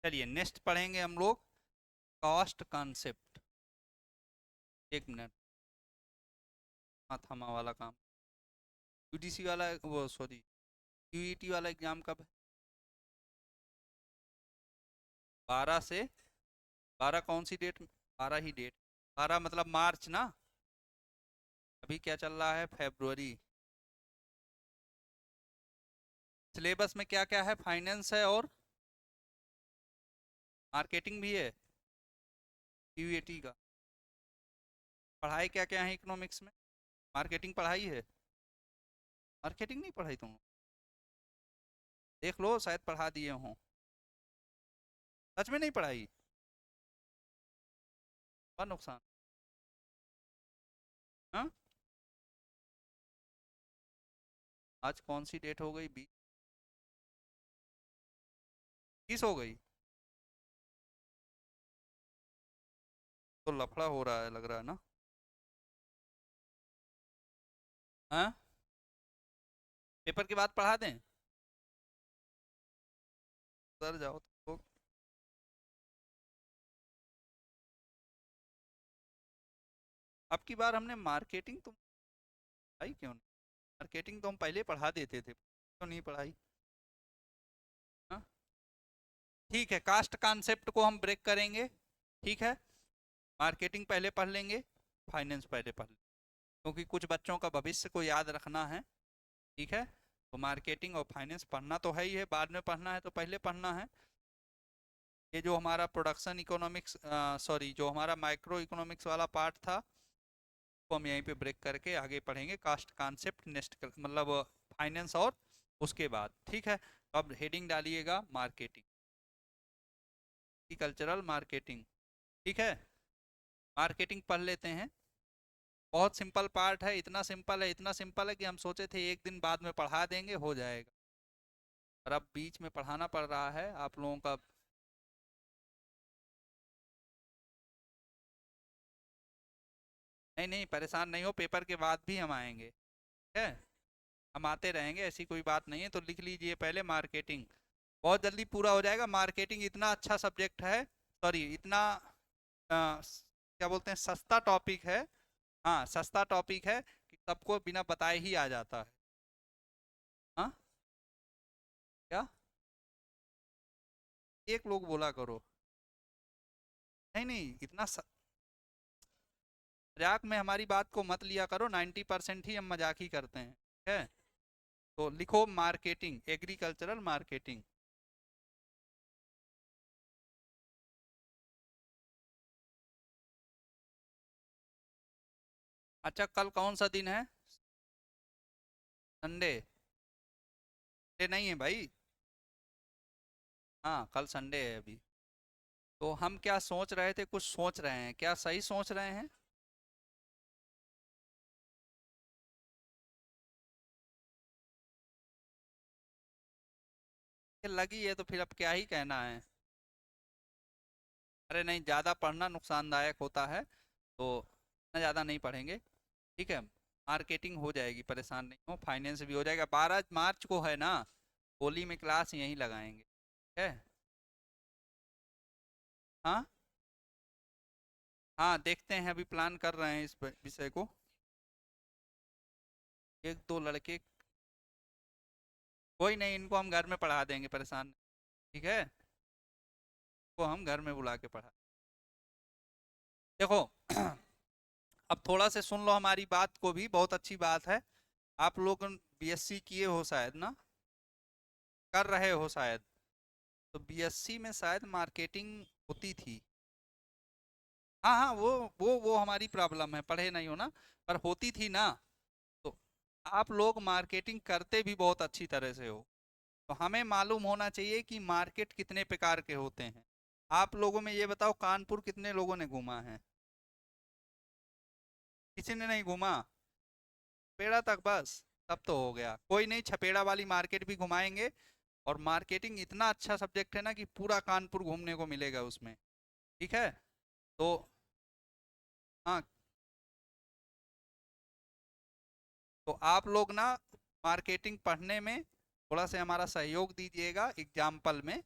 [SPEAKER 1] चलिए नेक्स्ट पढ़ेंगे हम लोग कॉस्ट कॉन्सेप्ट। एक मिनट, थमा वाला काम, यूडीसी वाला वो सॉरी यूईटी वाला एग्जाम कब है? 12 से, 12 कौन सी डेट, 12 ही डेट, 12 मतलब मार्च ना, अभी क्या चल रहा है, फरवरी। सिलेबस में क्या क्या है, फाइनेंस है और मार्केटिंग भी है, यूईटी का। पढ़ाई क्या क्या है इकोनॉमिक्स में, मार्केटिंग पढ़ाई है, मार्केटिंग नहीं पढ़ाई तुम, देख लो शायद पढ़ा दिए हों, सच में नहीं पढ़ाई, और नुकसान। हाँ, आज कौन सी डेट हो गई, 20 हो गई, तो लफड़ा हो रहा है लग रहा है ना। हाँ, पेपर के बाद पढ़ा दें, सर जाओ तो। अब की बार हमने मार्केटिंग तो पढ़ाई क्यों नहीं, मार्केटिंग तो हम पहले पढ़ा देते थे, क्यों नहीं पढ़ाई। हाँ, ठीक है, कास्ट कॉन्सेप्ट को हम ब्रेक करेंगे, ठीक है, मार्केटिंग पहले पढ़ लेंगे, फाइनेंस पहले पढ़ लेंगे, क्योंकि कुछ बच्चों का भविष्य को याद रखना है। ठीक है, तो मार्केटिंग और फाइनेंस पढ़ना तो है ही है, बाद में पढ़ना है तो पहले पढ़ना है। ये जो हमारा प्रोडक्शन इकोनॉमिक्स, सॉरी, जो हमारा माइक्रो इकोनॉमिक्स वाला पार्ट था, तो हम यहीं पे ब्रेक करके आगे पढ़ेंगे कास्ट कॉन्सेप्ट नेक्स्ट, मतलब फाइनेंस और उसके बाद। ठीक है, तो अब हेडिंग डालिएगा मार्केटिंग, कल्चरल मार्केटिंग। ठीक है, मार्केटिंग पढ़ लेते हैं, बहुत सिंपल पार्ट है, इतना सिंपल है, इतना सिंपल है कि हम सोचे थे एक दिन बाद में पढ़ा देंगे, हो जाएगा, और अब बीच में पढ़ाना पड़ रहा है आप लोगों का। नहीं नहीं, परेशान नहीं हो, पेपर के बाद भी हम आएंगे, ठीक है, हम आते रहेंगे, ऐसी कोई बात नहीं है। तो लिख लीजिए पहले मार्केटिंग, बहुत जल्दी पूरा हो जाएगा। मार्केटिंग इतना अच्छा सब्जेक्ट है, सॉरी इतना क्या बोलते हैं, सस्ता टॉपिक है। हाँ, सस्ता टॉपिक है कि सबको बिना बताए ही आ जाता है। हाँ, क्या, एक लोग बोला करो, नहीं नहीं, इतना मजाक में हमारी बात को मत लिया करो, 90% ही हम मजाक ही करते हैं, ठीक है। तो लिखो मार्केटिंग, एग्रीकल्चरल मार्केटिंग। अच्छा, कल कौन सा दिन है, संडे, संडे नहीं है भाई, हाँ कल संडे है अभी। तो हम क्या सोच रहे थे, कुछ सोच रहे हैं क्या, सही सोच रहे हैं, ये लगी है तो फिर अब क्या ही कहना है। अरे नहीं, ज़्यादा पढ़ना नुकसानदायक होता है, तो इतना ज़्यादा नहीं पढ़ेंगे, ठीक है। मार्केटिंग हो जाएगी, परेशान नहीं हो, फाइनेंस भी हो जाएगा। 12 मार्च को है ना, होली में क्लास यहीं लगाएंगे, ठीक है। हाँ हाँ, देखते हैं, अभी प्लान कर रहे हैं इस विषय को। एक दो लड़के, कोई नहीं, इनको हम घर में पढ़ा देंगे, परेशान नहीं, ठीक है। को हम घर में बुला के पढ़ा, देखो। अब थोड़ा से सुन लो हमारी बात को भी, बहुत अच्छी बात है। आप लोग बीएससी किए हो शायद ना, कर रहे हो शायद, तो बीएससी में शायद मार्केटिंग होती थी। हाँ हाँ, वो हमारी प्रॉब्लम है, पढ़े नहीं हो ना, पर होती थी ना। तो आप लोग मार्केटिंग करते भी बहुत अच्छी तरह से हो, तो हमें मालूम होना चाहिए कि मार्केट कितने प्रकार के होते हैं। आप लोगों में ये बताओ, कानपुर कितने लोगों ने घूमा है? किसी ने नहीं घूमा? पेड़ा तक बस, तब तो हो गया। कोई नहीं, छपेड़ा वाली मार्केट भी घुमाएंगे। और मार्केटिंग इतना अच्छा सब्जेक्ट है ना कि पूरा कानपुर घूमने को मिलेगा उसमें, ठीक है। तो हाँ, तो आप लोग ना मार्केटिंग पढ़ने में थोड़ा से हमारा सहयोग दीजिएगा, एग्जाम्पल में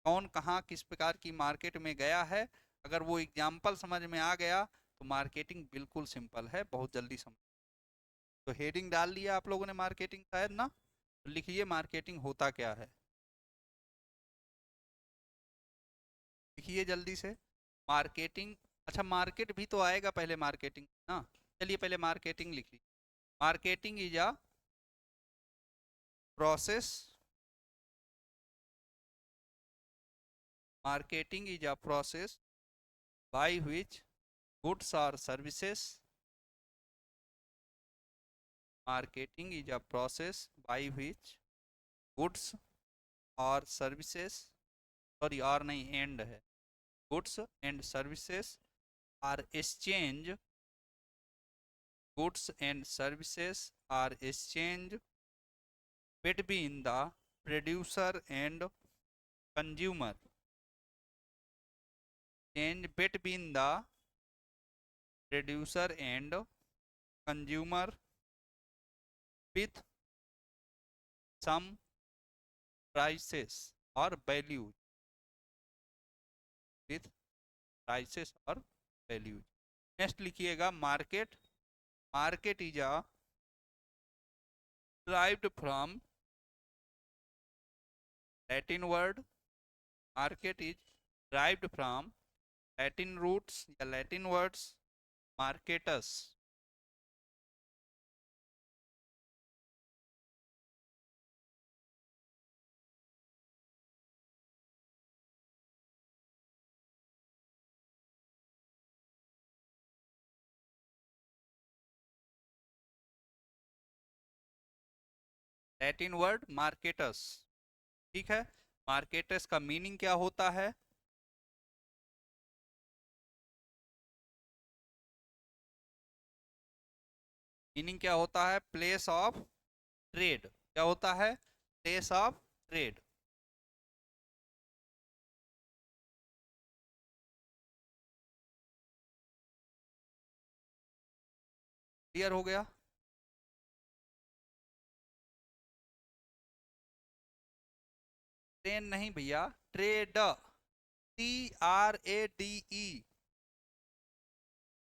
[SPEAKER 1] कौन कहाँ किस प्रकार की मार्केट में गया है। अगर वो एग्जाम्पल समझ में आ गया तो मार्केटिंग बिल्कुल सिंपल है, बहुत जल्दी समझ। तो हेडिंग डाल लिया आप लोगों ने मार्केटिंग शायद ना, तो लिखिए मार्केटिंग होता क्या है, लिखिए जल्दी से। मार्केटिंग, अच्छा मार्केट भी तो आएगा पहले, मार्केटिंग ना। चलिए पहले मार्केटिंग लिखिए। Marketing is a process, marketing is a process by which goods or services, marketing is a process by which goods or services, sorry और नहीं एंड है, goods and services are exchange, goods and services are exchange between the producer and consumer, change between the producer and consumer with some prices or values, with prices और values। Next लिखिएगा market, market is a derived from Latin word, market is derived from Latin roots या Latin words marketus। Latin word markets, ठीक है। Markets का meaning क्या होता है? Meaning क्या होता है? Place of trade. क्या होता है? Place of trade. क्लियर हो गया? ट्रेन नहीं भैया, ट्रेड, TRADE।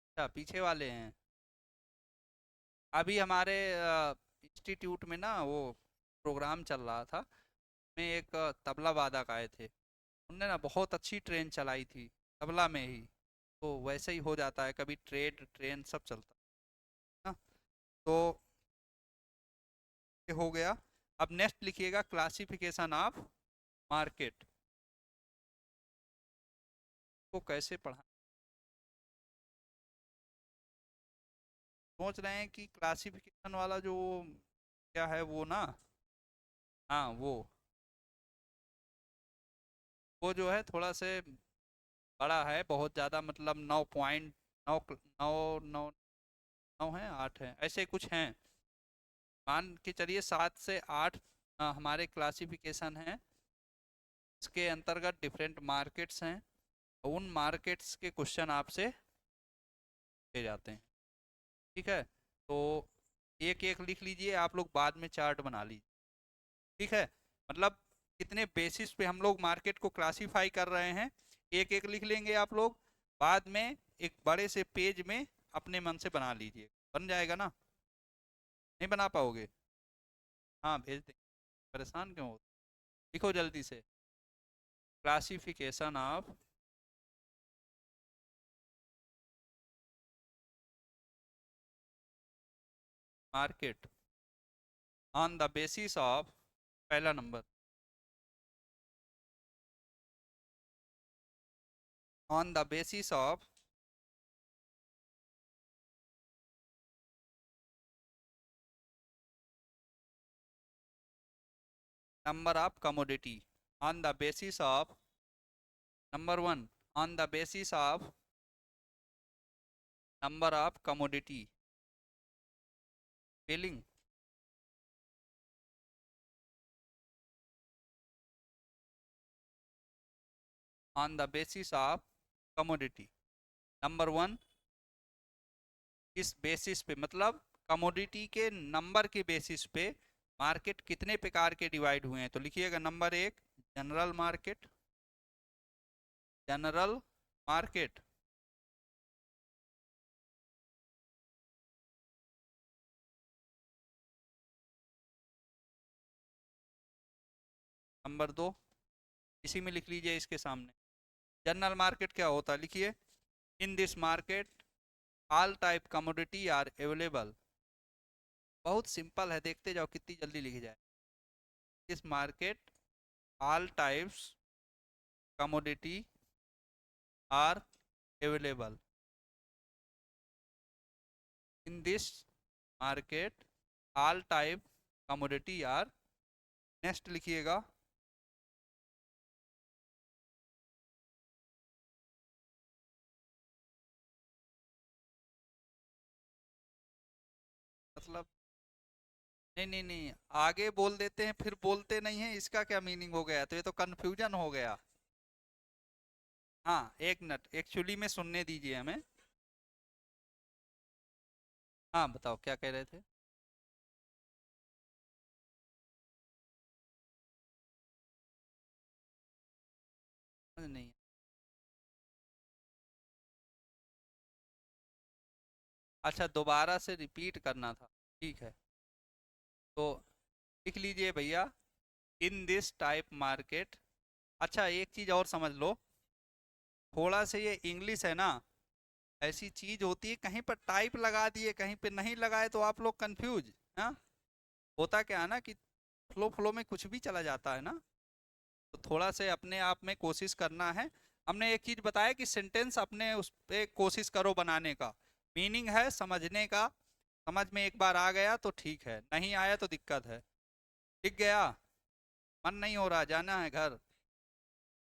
[SPEAKER 1] अच्छा, पीछे वाले हैं। अभी हमारे इंस्टीट्यूट में ना वो प्रोग्राम चल रहा था, में एक तबला वादक आए थे, उनने ना बहुत अच्छी ट्रेन चलाई थी, तबला में ही। तो वैसे ही हो जाता है, कभी ट्रेड ट्रेन सब चलता है ना। तो ये हो गया। अब नेक्स्ट लिखिएगा क्लासिफिकेशन ऑफ मार्केट, को कैसे पढ़ा। सोच रहे हैं कि क्लासिफिकेशन वाला जो क्या है वो ना, हाँ वो जो है थोड़ा से बड़ा है, बहुत ज़्यादा, मतलब 9.9, 9 है, 8 है, ऐसे कुछ हैं। मान के चलिए 7 से 8 हमारे क्लासिफिकेशन हैं। इसके अंतर्गत डिफरेंट मार्केट्स हैं, उन मार्केट्स के क्वेश्चन आपसे पूछे जाते हैं। ठीक है, तो एक एक लिख लीजिए, आप लोग बाद में चार्ट बना लीजिए। ठीक है, मतलब कितने बेसिस पे हम लोग मार्केट को क्लासीफाई कर रहे हैं, एक एक लिख लेंगे आप लोग, बाद में एक बड़े से पेज में अपने मन से बना लीजिए। बन जाएगा ना? नहीं बना पाओगे? हाँ भेज देंगे, परेशान क्यों हो। लिखो जल्दी से। Classification of market on the basis of, पहला नंबर, on the basis of number of commodity, on the basis of number one, on the basis of number of commodity filling, on the basis of commodity number one, इस basis पे मतलब commodity के number के basis पे market कितने प्रकार के divide हुए हैं, तो लिखिएगा नंबर एक general market, general market, number दो, इसी में लिख लीजिए इसके सामने, जनरल मार्केट क्या होता है, लिखिए in this market all type commodity are available. बहुत सिंपल है, देखते जाओ कितनी जल्दी लिख जाए। इस market all types commodity are available, in this market all type commodity are, next लिखिएगा मतलब, नहीं नहीं नहीं, आगे बोल देते हैं फिर बोलते नहीं है, इसका क्या मीनिंग हो गया, तो ये तो कंफ्यूजन हो गया। हाँ एक मिनट, एक्चुअली में सुनने दीजिए हमें। हाँ बताओ क्या कह रहे थे। नहीं, अच्छा दोबारा से रिपीट करना था, ठीक है, तो लिख लीजिए भैया इन दिस टाइप मार्केट। अच्छा एक चीज़ और समझ लो, थोड़ा से ये इंग्लिश है ना, ऐसी चीज़ होती है कहीं पर टाइप लगा दिए कहीं पे नहीं लगाए तो आप लोग कंफ्यूज। हाँ, होता क्या है ना कि फ्लो फ्लो में कुछ भी चला जाता है ना, तो थोड़ा से अपने आप में कोशिश करना है। हमने एक चीज़ बताया कि सेंटेंस अपने उस पे कोशिश करो बनाने का, मीनिंग है समझने का, समझ में एक बार आ गया तो ठीक है, नहीं आया तो दिक्कत है। दिख गया? मन नहीं हो रहा, जाना है घर,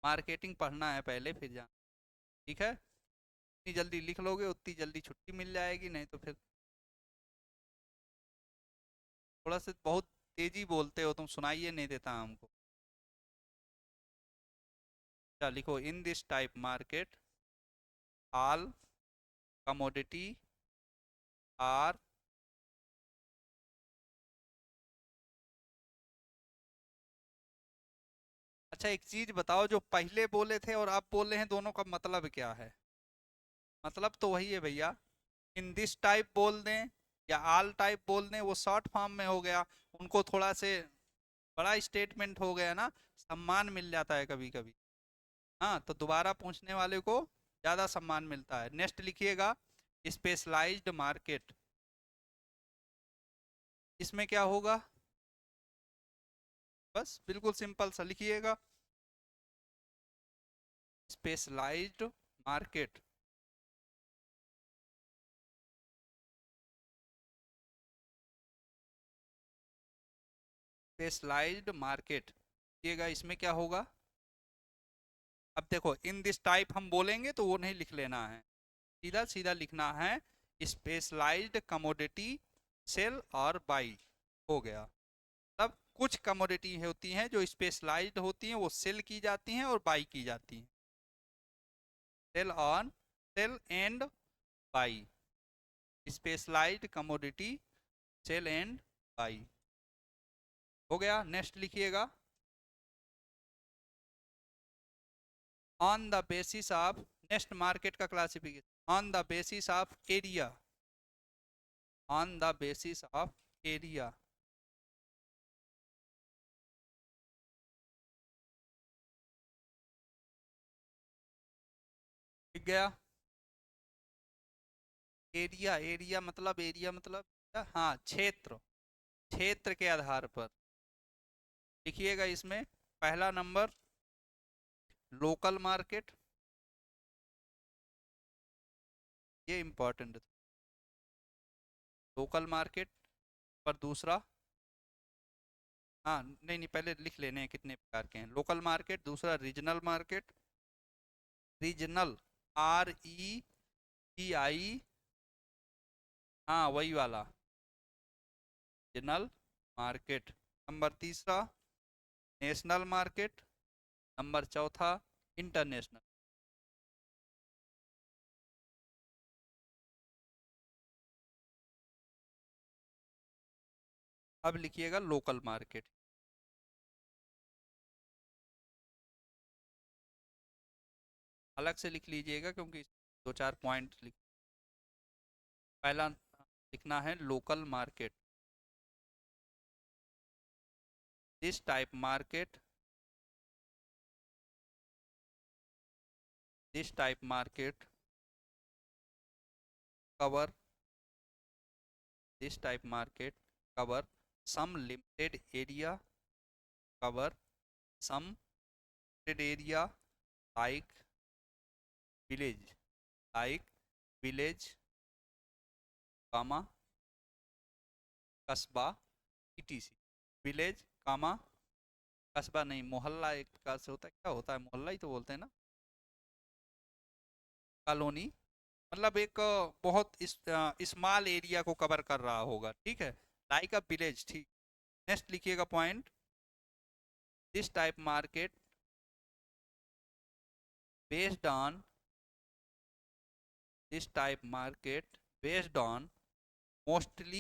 [SPEAKER 1] मार्केटिंग पढ़ना है पहले फिर जाना। ठीक है, जितनी जल्दी लिख लोगे उतनी जल्दी छुट्टी मिल जाएगी, नहीं तो फिर थोड़ा सा बहुत तेजी बोलते हो तुम, सुनाइए नहीं देता हमको। अच्छा लिखो in this type market all commodity are, अच्छा एक चीज बताओ, जो पहले बोले थे और आप बोल रहे हैं दोनों का मतलब क्या है? मतलब तो वही है भैया, इन दिस टाइप बोल दें या आल टाइप बोल दें, वो शॉर्ट फॉर्म में हो गया, उनको थोड़ा से बड़ा स्टेटमेंट हो गया ना, सम्मान मिल जाता है कभी कभी। हाँ, तो दोबारा पूछने वाले को ज़्यादा सम्मान मिलता है। नेक्स्ट लिखिएगा स्पेशलाइज्ड मार्केट, इसमें क्या होगा, बस बिल्कुल सिंपल सा लिखिएगा स्पेशलाइज्ड मार्केट, स्पेशलाइज्ड मार्केट लिखिएगा, इसमें क्या होगा, अब देखो इन दिस टाइप हम बोलेंगे तो वो नहीं लिख लेना है, सीधा सीधा लिखना है स्पेशलाइज्ड कमोडिटी सेल और बाई, हो गया। तब कुछ कमोडिटी होती हैं जो स्पेशलाइज्ड होती हैं, वो सेल की जाती हैं और बाई की जाती हैं। Sale and buy, specialised commodity sale and buy. हो गया। नेक्स्ट लिखिएगा, on the basis of, next market का classification, on the basis of area, on the basis of area. ठीक गया। एरिया, एरिया मतलब हाँ क्षेत्र, क्षेत्र के आधार पर लिखिएगा। इसमें पहला नंबर लोकल मार्केट, ये इंपॉर्टेंट, लोकल मार्केट। पर दूसरा, हाँ नहीं नहीं, पहले लिख लेने हैं कितने प्रकार के हैं। लोकल मार्केट, दूसरा रीजनल मार्केट, रीजनल, REGI, हाँ वही वाला, रीजनल मार्केट। नंबर तीसरा नेशनल मार्केट, नंबर चौथा इंटरनेशनल। अब लिखिएगा लोकल मार्केट। अलग से लिख लीजिएगा क्योंकि दो चार पॉइंट लिख, पहला लिखना है local market, this type market, this type market cover, this type market cover some limited area, cover some limited area like village, like village, comma कस्बा, etc, विलेज कामा कस्बा नहीं, मोहल्ला एक प्रकार से होता है, क्या होता है, मोहल्ला ही तो बोलते हैं ना, कॉलोनी, मतलब एक बहुत स्मॉल एरिया को कवर कर रहा होगा। ठीक है, लाइक अ विलेज। ठीक, नेक्स्ट लिखिएगा point, this type market based on, this type market based on mostly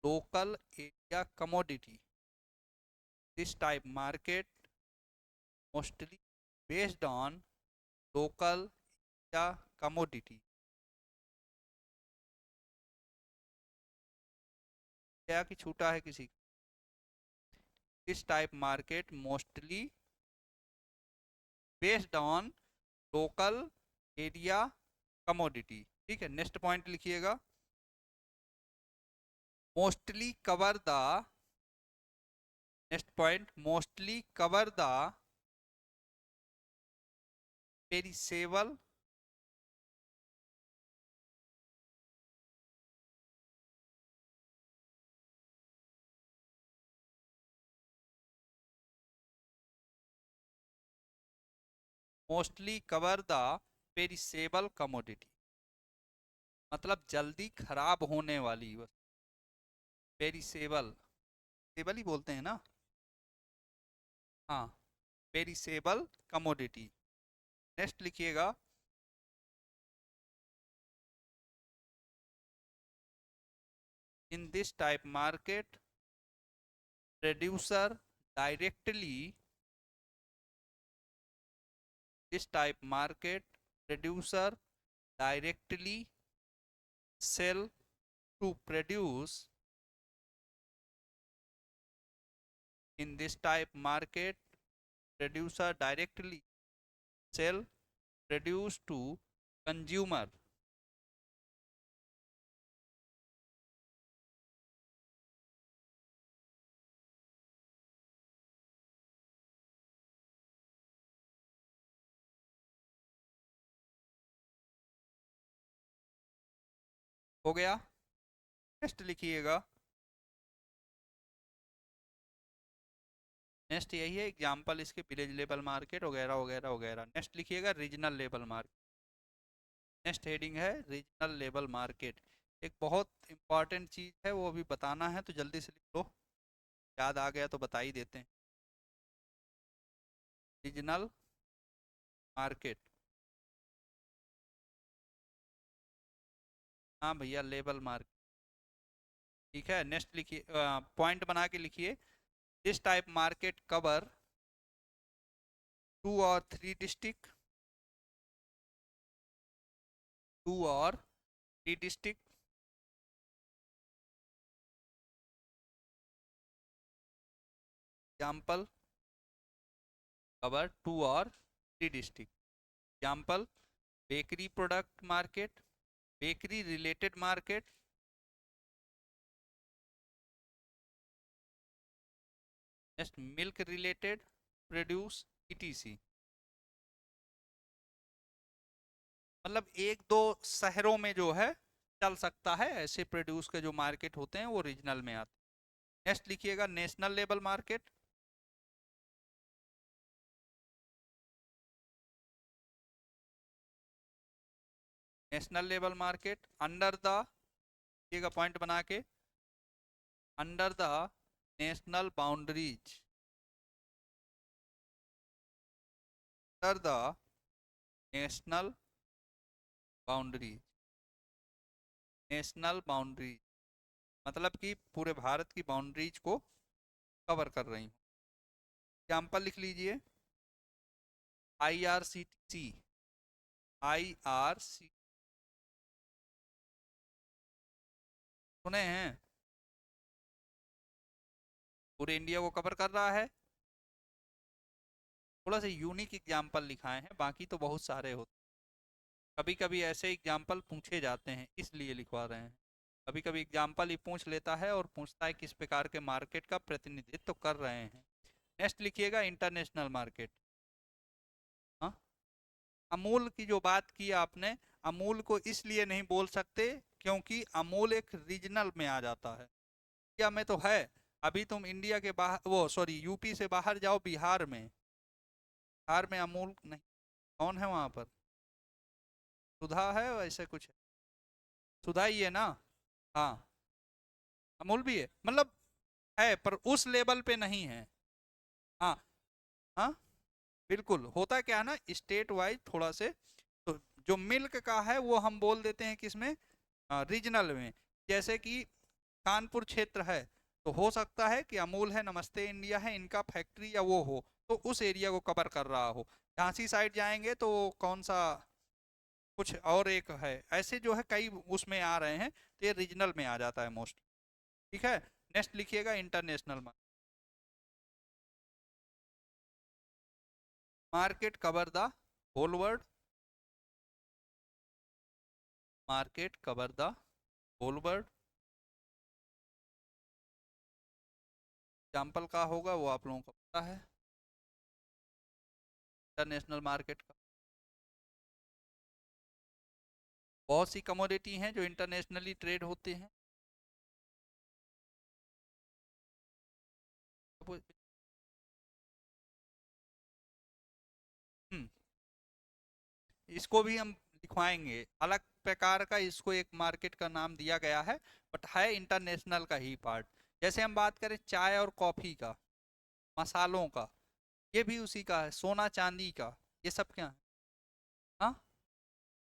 [SPEAKER 1] local area commodity, this type market mostly based on local area commodity, क्या कि छूटा है किसी, this type market mostly based on local area commodity। ठीक है, next point लिखिएगा, mostly cover the, next point mostly cover the perishable, mostly cover the perishable commodity, मतलब जल्दी खराब होने वाली वस्तु, पेरिसेबल, सेबल ही बोलते हैं ना, हाँ, पेरिसेबल कमोडिटी। नेक्स्ट लिखिएगा, इन this type market producer directly, this type market producer directly sell to produce, in this type market producer directly sell produce to consumer। हो गया। नेक्स्ट लिखिएगा, नेक्स्ट यही है एग्जाम्पल इसके, विलेज लेवल मार्केट वगैरह वगैरह वगैरह। नेक्स्ट लिखिएगा regional level market, next heading है रीजनल लेवल मार्केट। एक बहुत इंपॉर्टेंट चीज़ है, वो अभी बताना है तो जल्दी से लिख लो, याद आ गया तो बता ही देते हैं। Regional market. हाँ भैया, लेबल मार्केट। ठीक है, नेक्स्ट लिखिए, पॉइंट बना के लिखिए। This type market cover 2 or 3 district, 2 or 3 district. Example, cover 2 or 3 district. Example, bakery product market, bakery related market, next milk related produce, etc। मतलब एक दो शहरों में जो है चल सकता है, ऐसे प्रोड्यूस के जो मार्केट होते हैं वो रीजनल में आते हैं। नेक्स्ट लिखिएगा, national level market. National level market under the, लिखिएगा पॉइंट बना के, under the national boundaries, under the national boundaries, national boundaries मतलब कि पूरे भारत की बाउंड्रीज को कवर कर रही हूँ। एग्जाम्पल लिख लीजिए, IRCTC, IRC, सुने हैं? पूरे इंडिया को कवर कर रहा है। थोड़ा सा यूनिक एग्जाम्पल लिखाए हैं, बाकी तो बहुत सारे होते हैं। कभी कभी ऐसे एग्जाम्पल पूछे जाते हैं इसलिए लिखवा रहे हैं। कभी कभी एग्जाम्पल ही पूछ लेता है और पूछता है किस प्रकार के मार्केट का प्रतिनिधित्व कर रहे हैं। नेक्स्ट लिखिएगा, इंटरनेशनल मार्केट। हाँ, अमूल की जो बात की आपने, अमूल को इसलिए नहीं बोल सकते क्योंकि अमूल एक रीजनल में आ जाता है। इंडिया में तो है, अभी तुम इंडिया के बाहर, वो सॉरी यूपी से बाहर जाओ, बिहार में, बिहार में अमूल नहीं। कौन है वहां पर? सुधा है, वैसे कुछ है। सुधा ही है ना? हाँ, अमूल भी है, मतलब है पर उस लेवल पे नहीं है। हाँ। हाँ, बिल्कुल। होता क्या है ना, स्टेट वाइज थोड़ा से, तो जो मिल्क का है वो हम बोल देते हैं किसमें, रीजनल में। जैसे कि कानपुर क्षेत्र है, तो हो सकता है कि अमूल है, नमस्ते इंडिया है, इनका फैक्ट्री या वो हो, तो उस एरिया को कवर कर रहा हो। झांसी साइड जाएंगे तो कौन सा, कुछ और एक है, ऐसे जो है कई उसमें आ रहे हैं, तो ये रीजनल में आ जाता है मोस्ट। ठीक है, नेक्स्ट लिखिएगा, international market cover the whole world, market cover the whole world. Example का होगा वो आप लोगों को पता है, इंटरनेशनल मार्केट का। बहुत सी कमोडिटी हैं जो इंटरनेशनली ट्रेड होते हैं। हम्म, इसको भी हम लिखवाएंगे अलग प्रकार का, इसको एक मार्केट का नाम दिया गया है, बट है इंटरनेशनल का ही पार्ट। जैसे हम बात करें चाय और कॉफ़ी का, मसालों का, ये भी उसी का है, सोना चांदी का, ये सब क्या है? हाँ,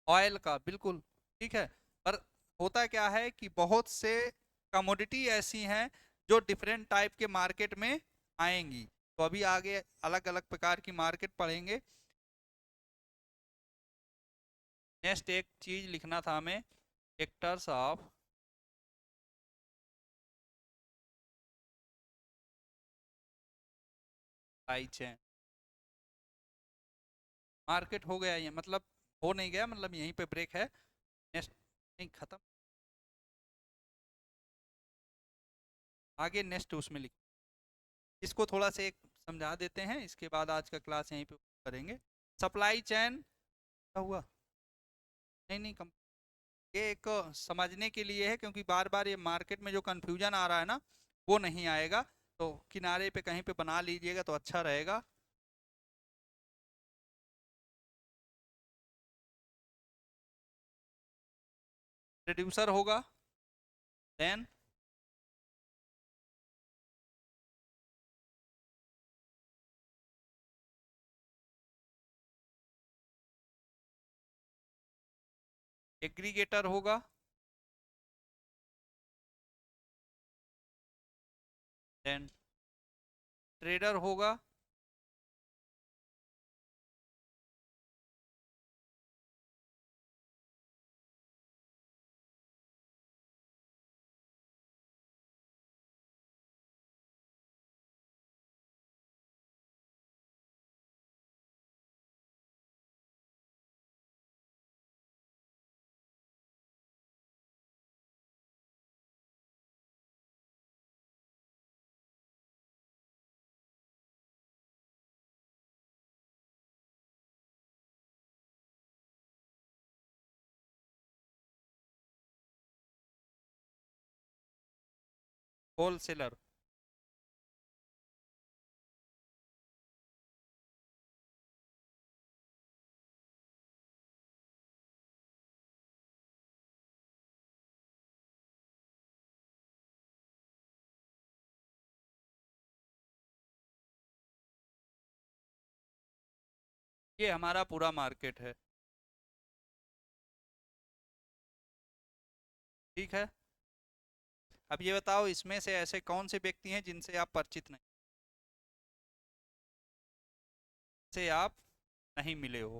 [SPEAKER 1] ऑयल का, बिल्कुल। ठीक है, पर होता क्या है कि बहुत से कमोडिटी ऐसी हैं जो डिफरेंट टाइप के मार्केट में आएंगी, तो अभी आगे अलग अलग प्रकार की मार्केट पढ़ेंगे। नेक्स्ट एक चीज लिखना था हमें, sectors of supply chain. Market हो गया ये, मतलब हो नहीं गया, मतलब यहीं पे ब्रेक है। नेक्स्ट, नहीं खत्म, आगे नेक्स्ट उसमें लिख, इसको थोड़ा से एक समझा देते हैं, इसके बाद आज का क्लास यहीं पे करेंगे। सप्लाई चेन क्या हुआ? नहीं नहीं, कम, ये एक समझने के लिए है, क्योंकि बार बार ये मार्केट में जो कंफ्यूजन आ रहा है ना, वो नहीं आएगा। तो किनारे पे कहीं पे बना लीजिएगा तो अच्छा रहेगा। प्रोड्यूसर होगा, देन एग्रीगेटर होगा, देन ट्रेडर होगा, होलसेलर। ये हमारा पूरा मार्केट है, ठीक है। अब ये बताओ इसमें से ऐसे कौन से व्यक्ति हैं जिनसे आप परिचित नहीं, से आप नहीं मिले हो,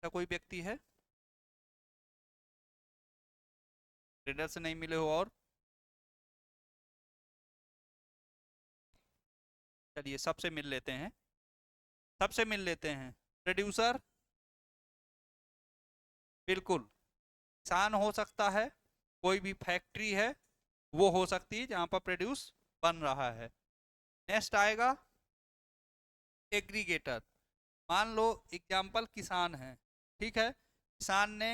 [SPEAKER 1] ऐसा कोई व्यक्ति है? ट्रेडर से नहीं मिले हो, और चलिए सबसे मिल लेते हैं, सबसे मिल लेते हैं। प्रोड्यूसर, बिल्कुल। किसान हो सकता है, कोई भी फैक्ट्री है वो हो सकती है जहाँ पर प्रोड्यूस बन रहा है। नेक्स्ट आएगा एग्रीगेटर। मान लो एग्जाम्पल किसान है, ठीक है। किसान ने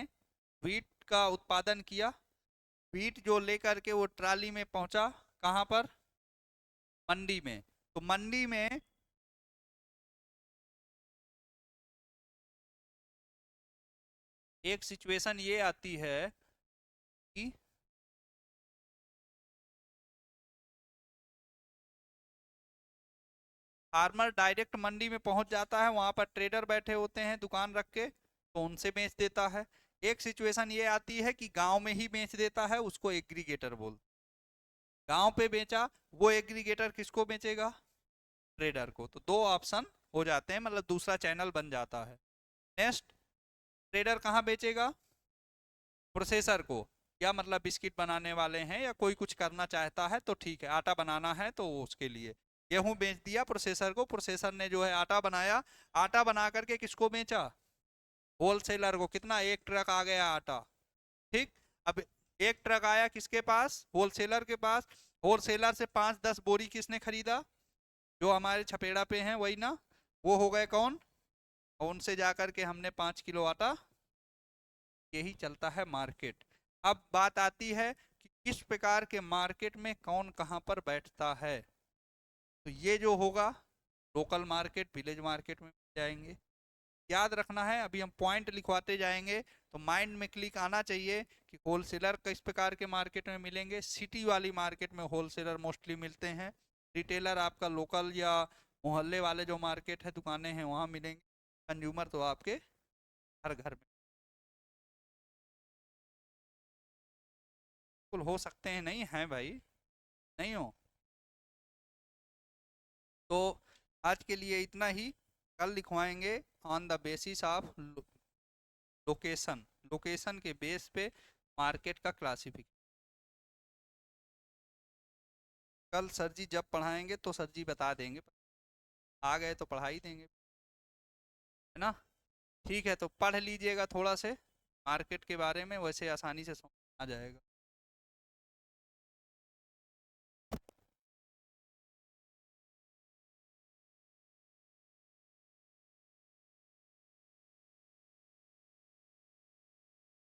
[SPEAKER 1] व्हीट का उत्पादन किया, व्हीट जो लेकर के वो ट्राली में पहुंचा, कहाँ पर? मंडी में। तो मंडी में एक सिचुएशन ये आती है कि फार्मर डायरेक्ट मंडी में पहुंच जाता है, वहां पर ट्रेडर बैठे होते हैं दुकान रख के, तो उनसे बेच देता है। एक सिचुएशन ये आती है कि गांव में ही बेच देता है, उसको एग्रीगेटर बोल। गांव पे बेचा, वो एग्रीगेटर किसको बेचेगा? ट्रेडर को। तो दो ऑप्शन हो जाते हैं, मतलब दूसरा चैनल बन जाता है। नेक्स्ट, ट्रेडर कहाँ बेचेगा? प्रोसेसर को। या मतलब बिस्किट बनाने वाले हैं या कोई कुछ करना चाहता है तो ठीक है, आटा बनाना है तो उसके लिए गेहूं बेच दिया प्रोसेसर को, प्रोसेसर ने जो है आटा बनाया, आटा बना करके किसको बेचा? होलसेलर को। कितना? 1 ट्रक आ गया आटा, ठीक। अब 1 ट्रक आया किसके पास? होलसेलर के पास। होलसेलर से 5-10 बोरी किसने खरीदा? जो हमारे छपेड़ा पे हैं वही ना, वो हो गए कौन? और उनसे जाकर के हमने 5 किलो आटा। यही चलता है मार्केट। अब बात आती है कि किस प्रकार के मार्केट में कौन कहाँ पर बैठता है। तो ये जो होगा लोकल मार्केट, विलेज मार्केट में जाएंगे। याद रखना है, अभी हम पॉइंट लिखवाते जाएंगे तो माइंड में क्लिक आना चाहिए कि होलसेलर किस प्रकार के मार्केट में मिलेंगे। सिटी वाली मार्केट में होलसेलर मोस्टली मिलते हैं, रिटेलर आपका लोकल या मोहल्ले वाले जो मार्केट है दुकानें हैं वहाँ मिलेंगे, कंज्यूमर तो आपके हर घर में। बिल्कुल हो सकते हैं, नहीं हैं भाई, नहीं हो तो आज के लिए इतना ही। कल लिखवाएंगे on the basis of location, location के बेस पे मार्केट का क्लासिफिकेशन। कल सर जी जब पढ़ाएंगे तो सर जी बता देंगे, आ गए तो पढ़ा ही देंगे, है ना। ठीक है, तो पढ़ लीजिएगा थोड़ा से मार्केट के बारे में, वैसे आसानी से समझ आ जाएगा।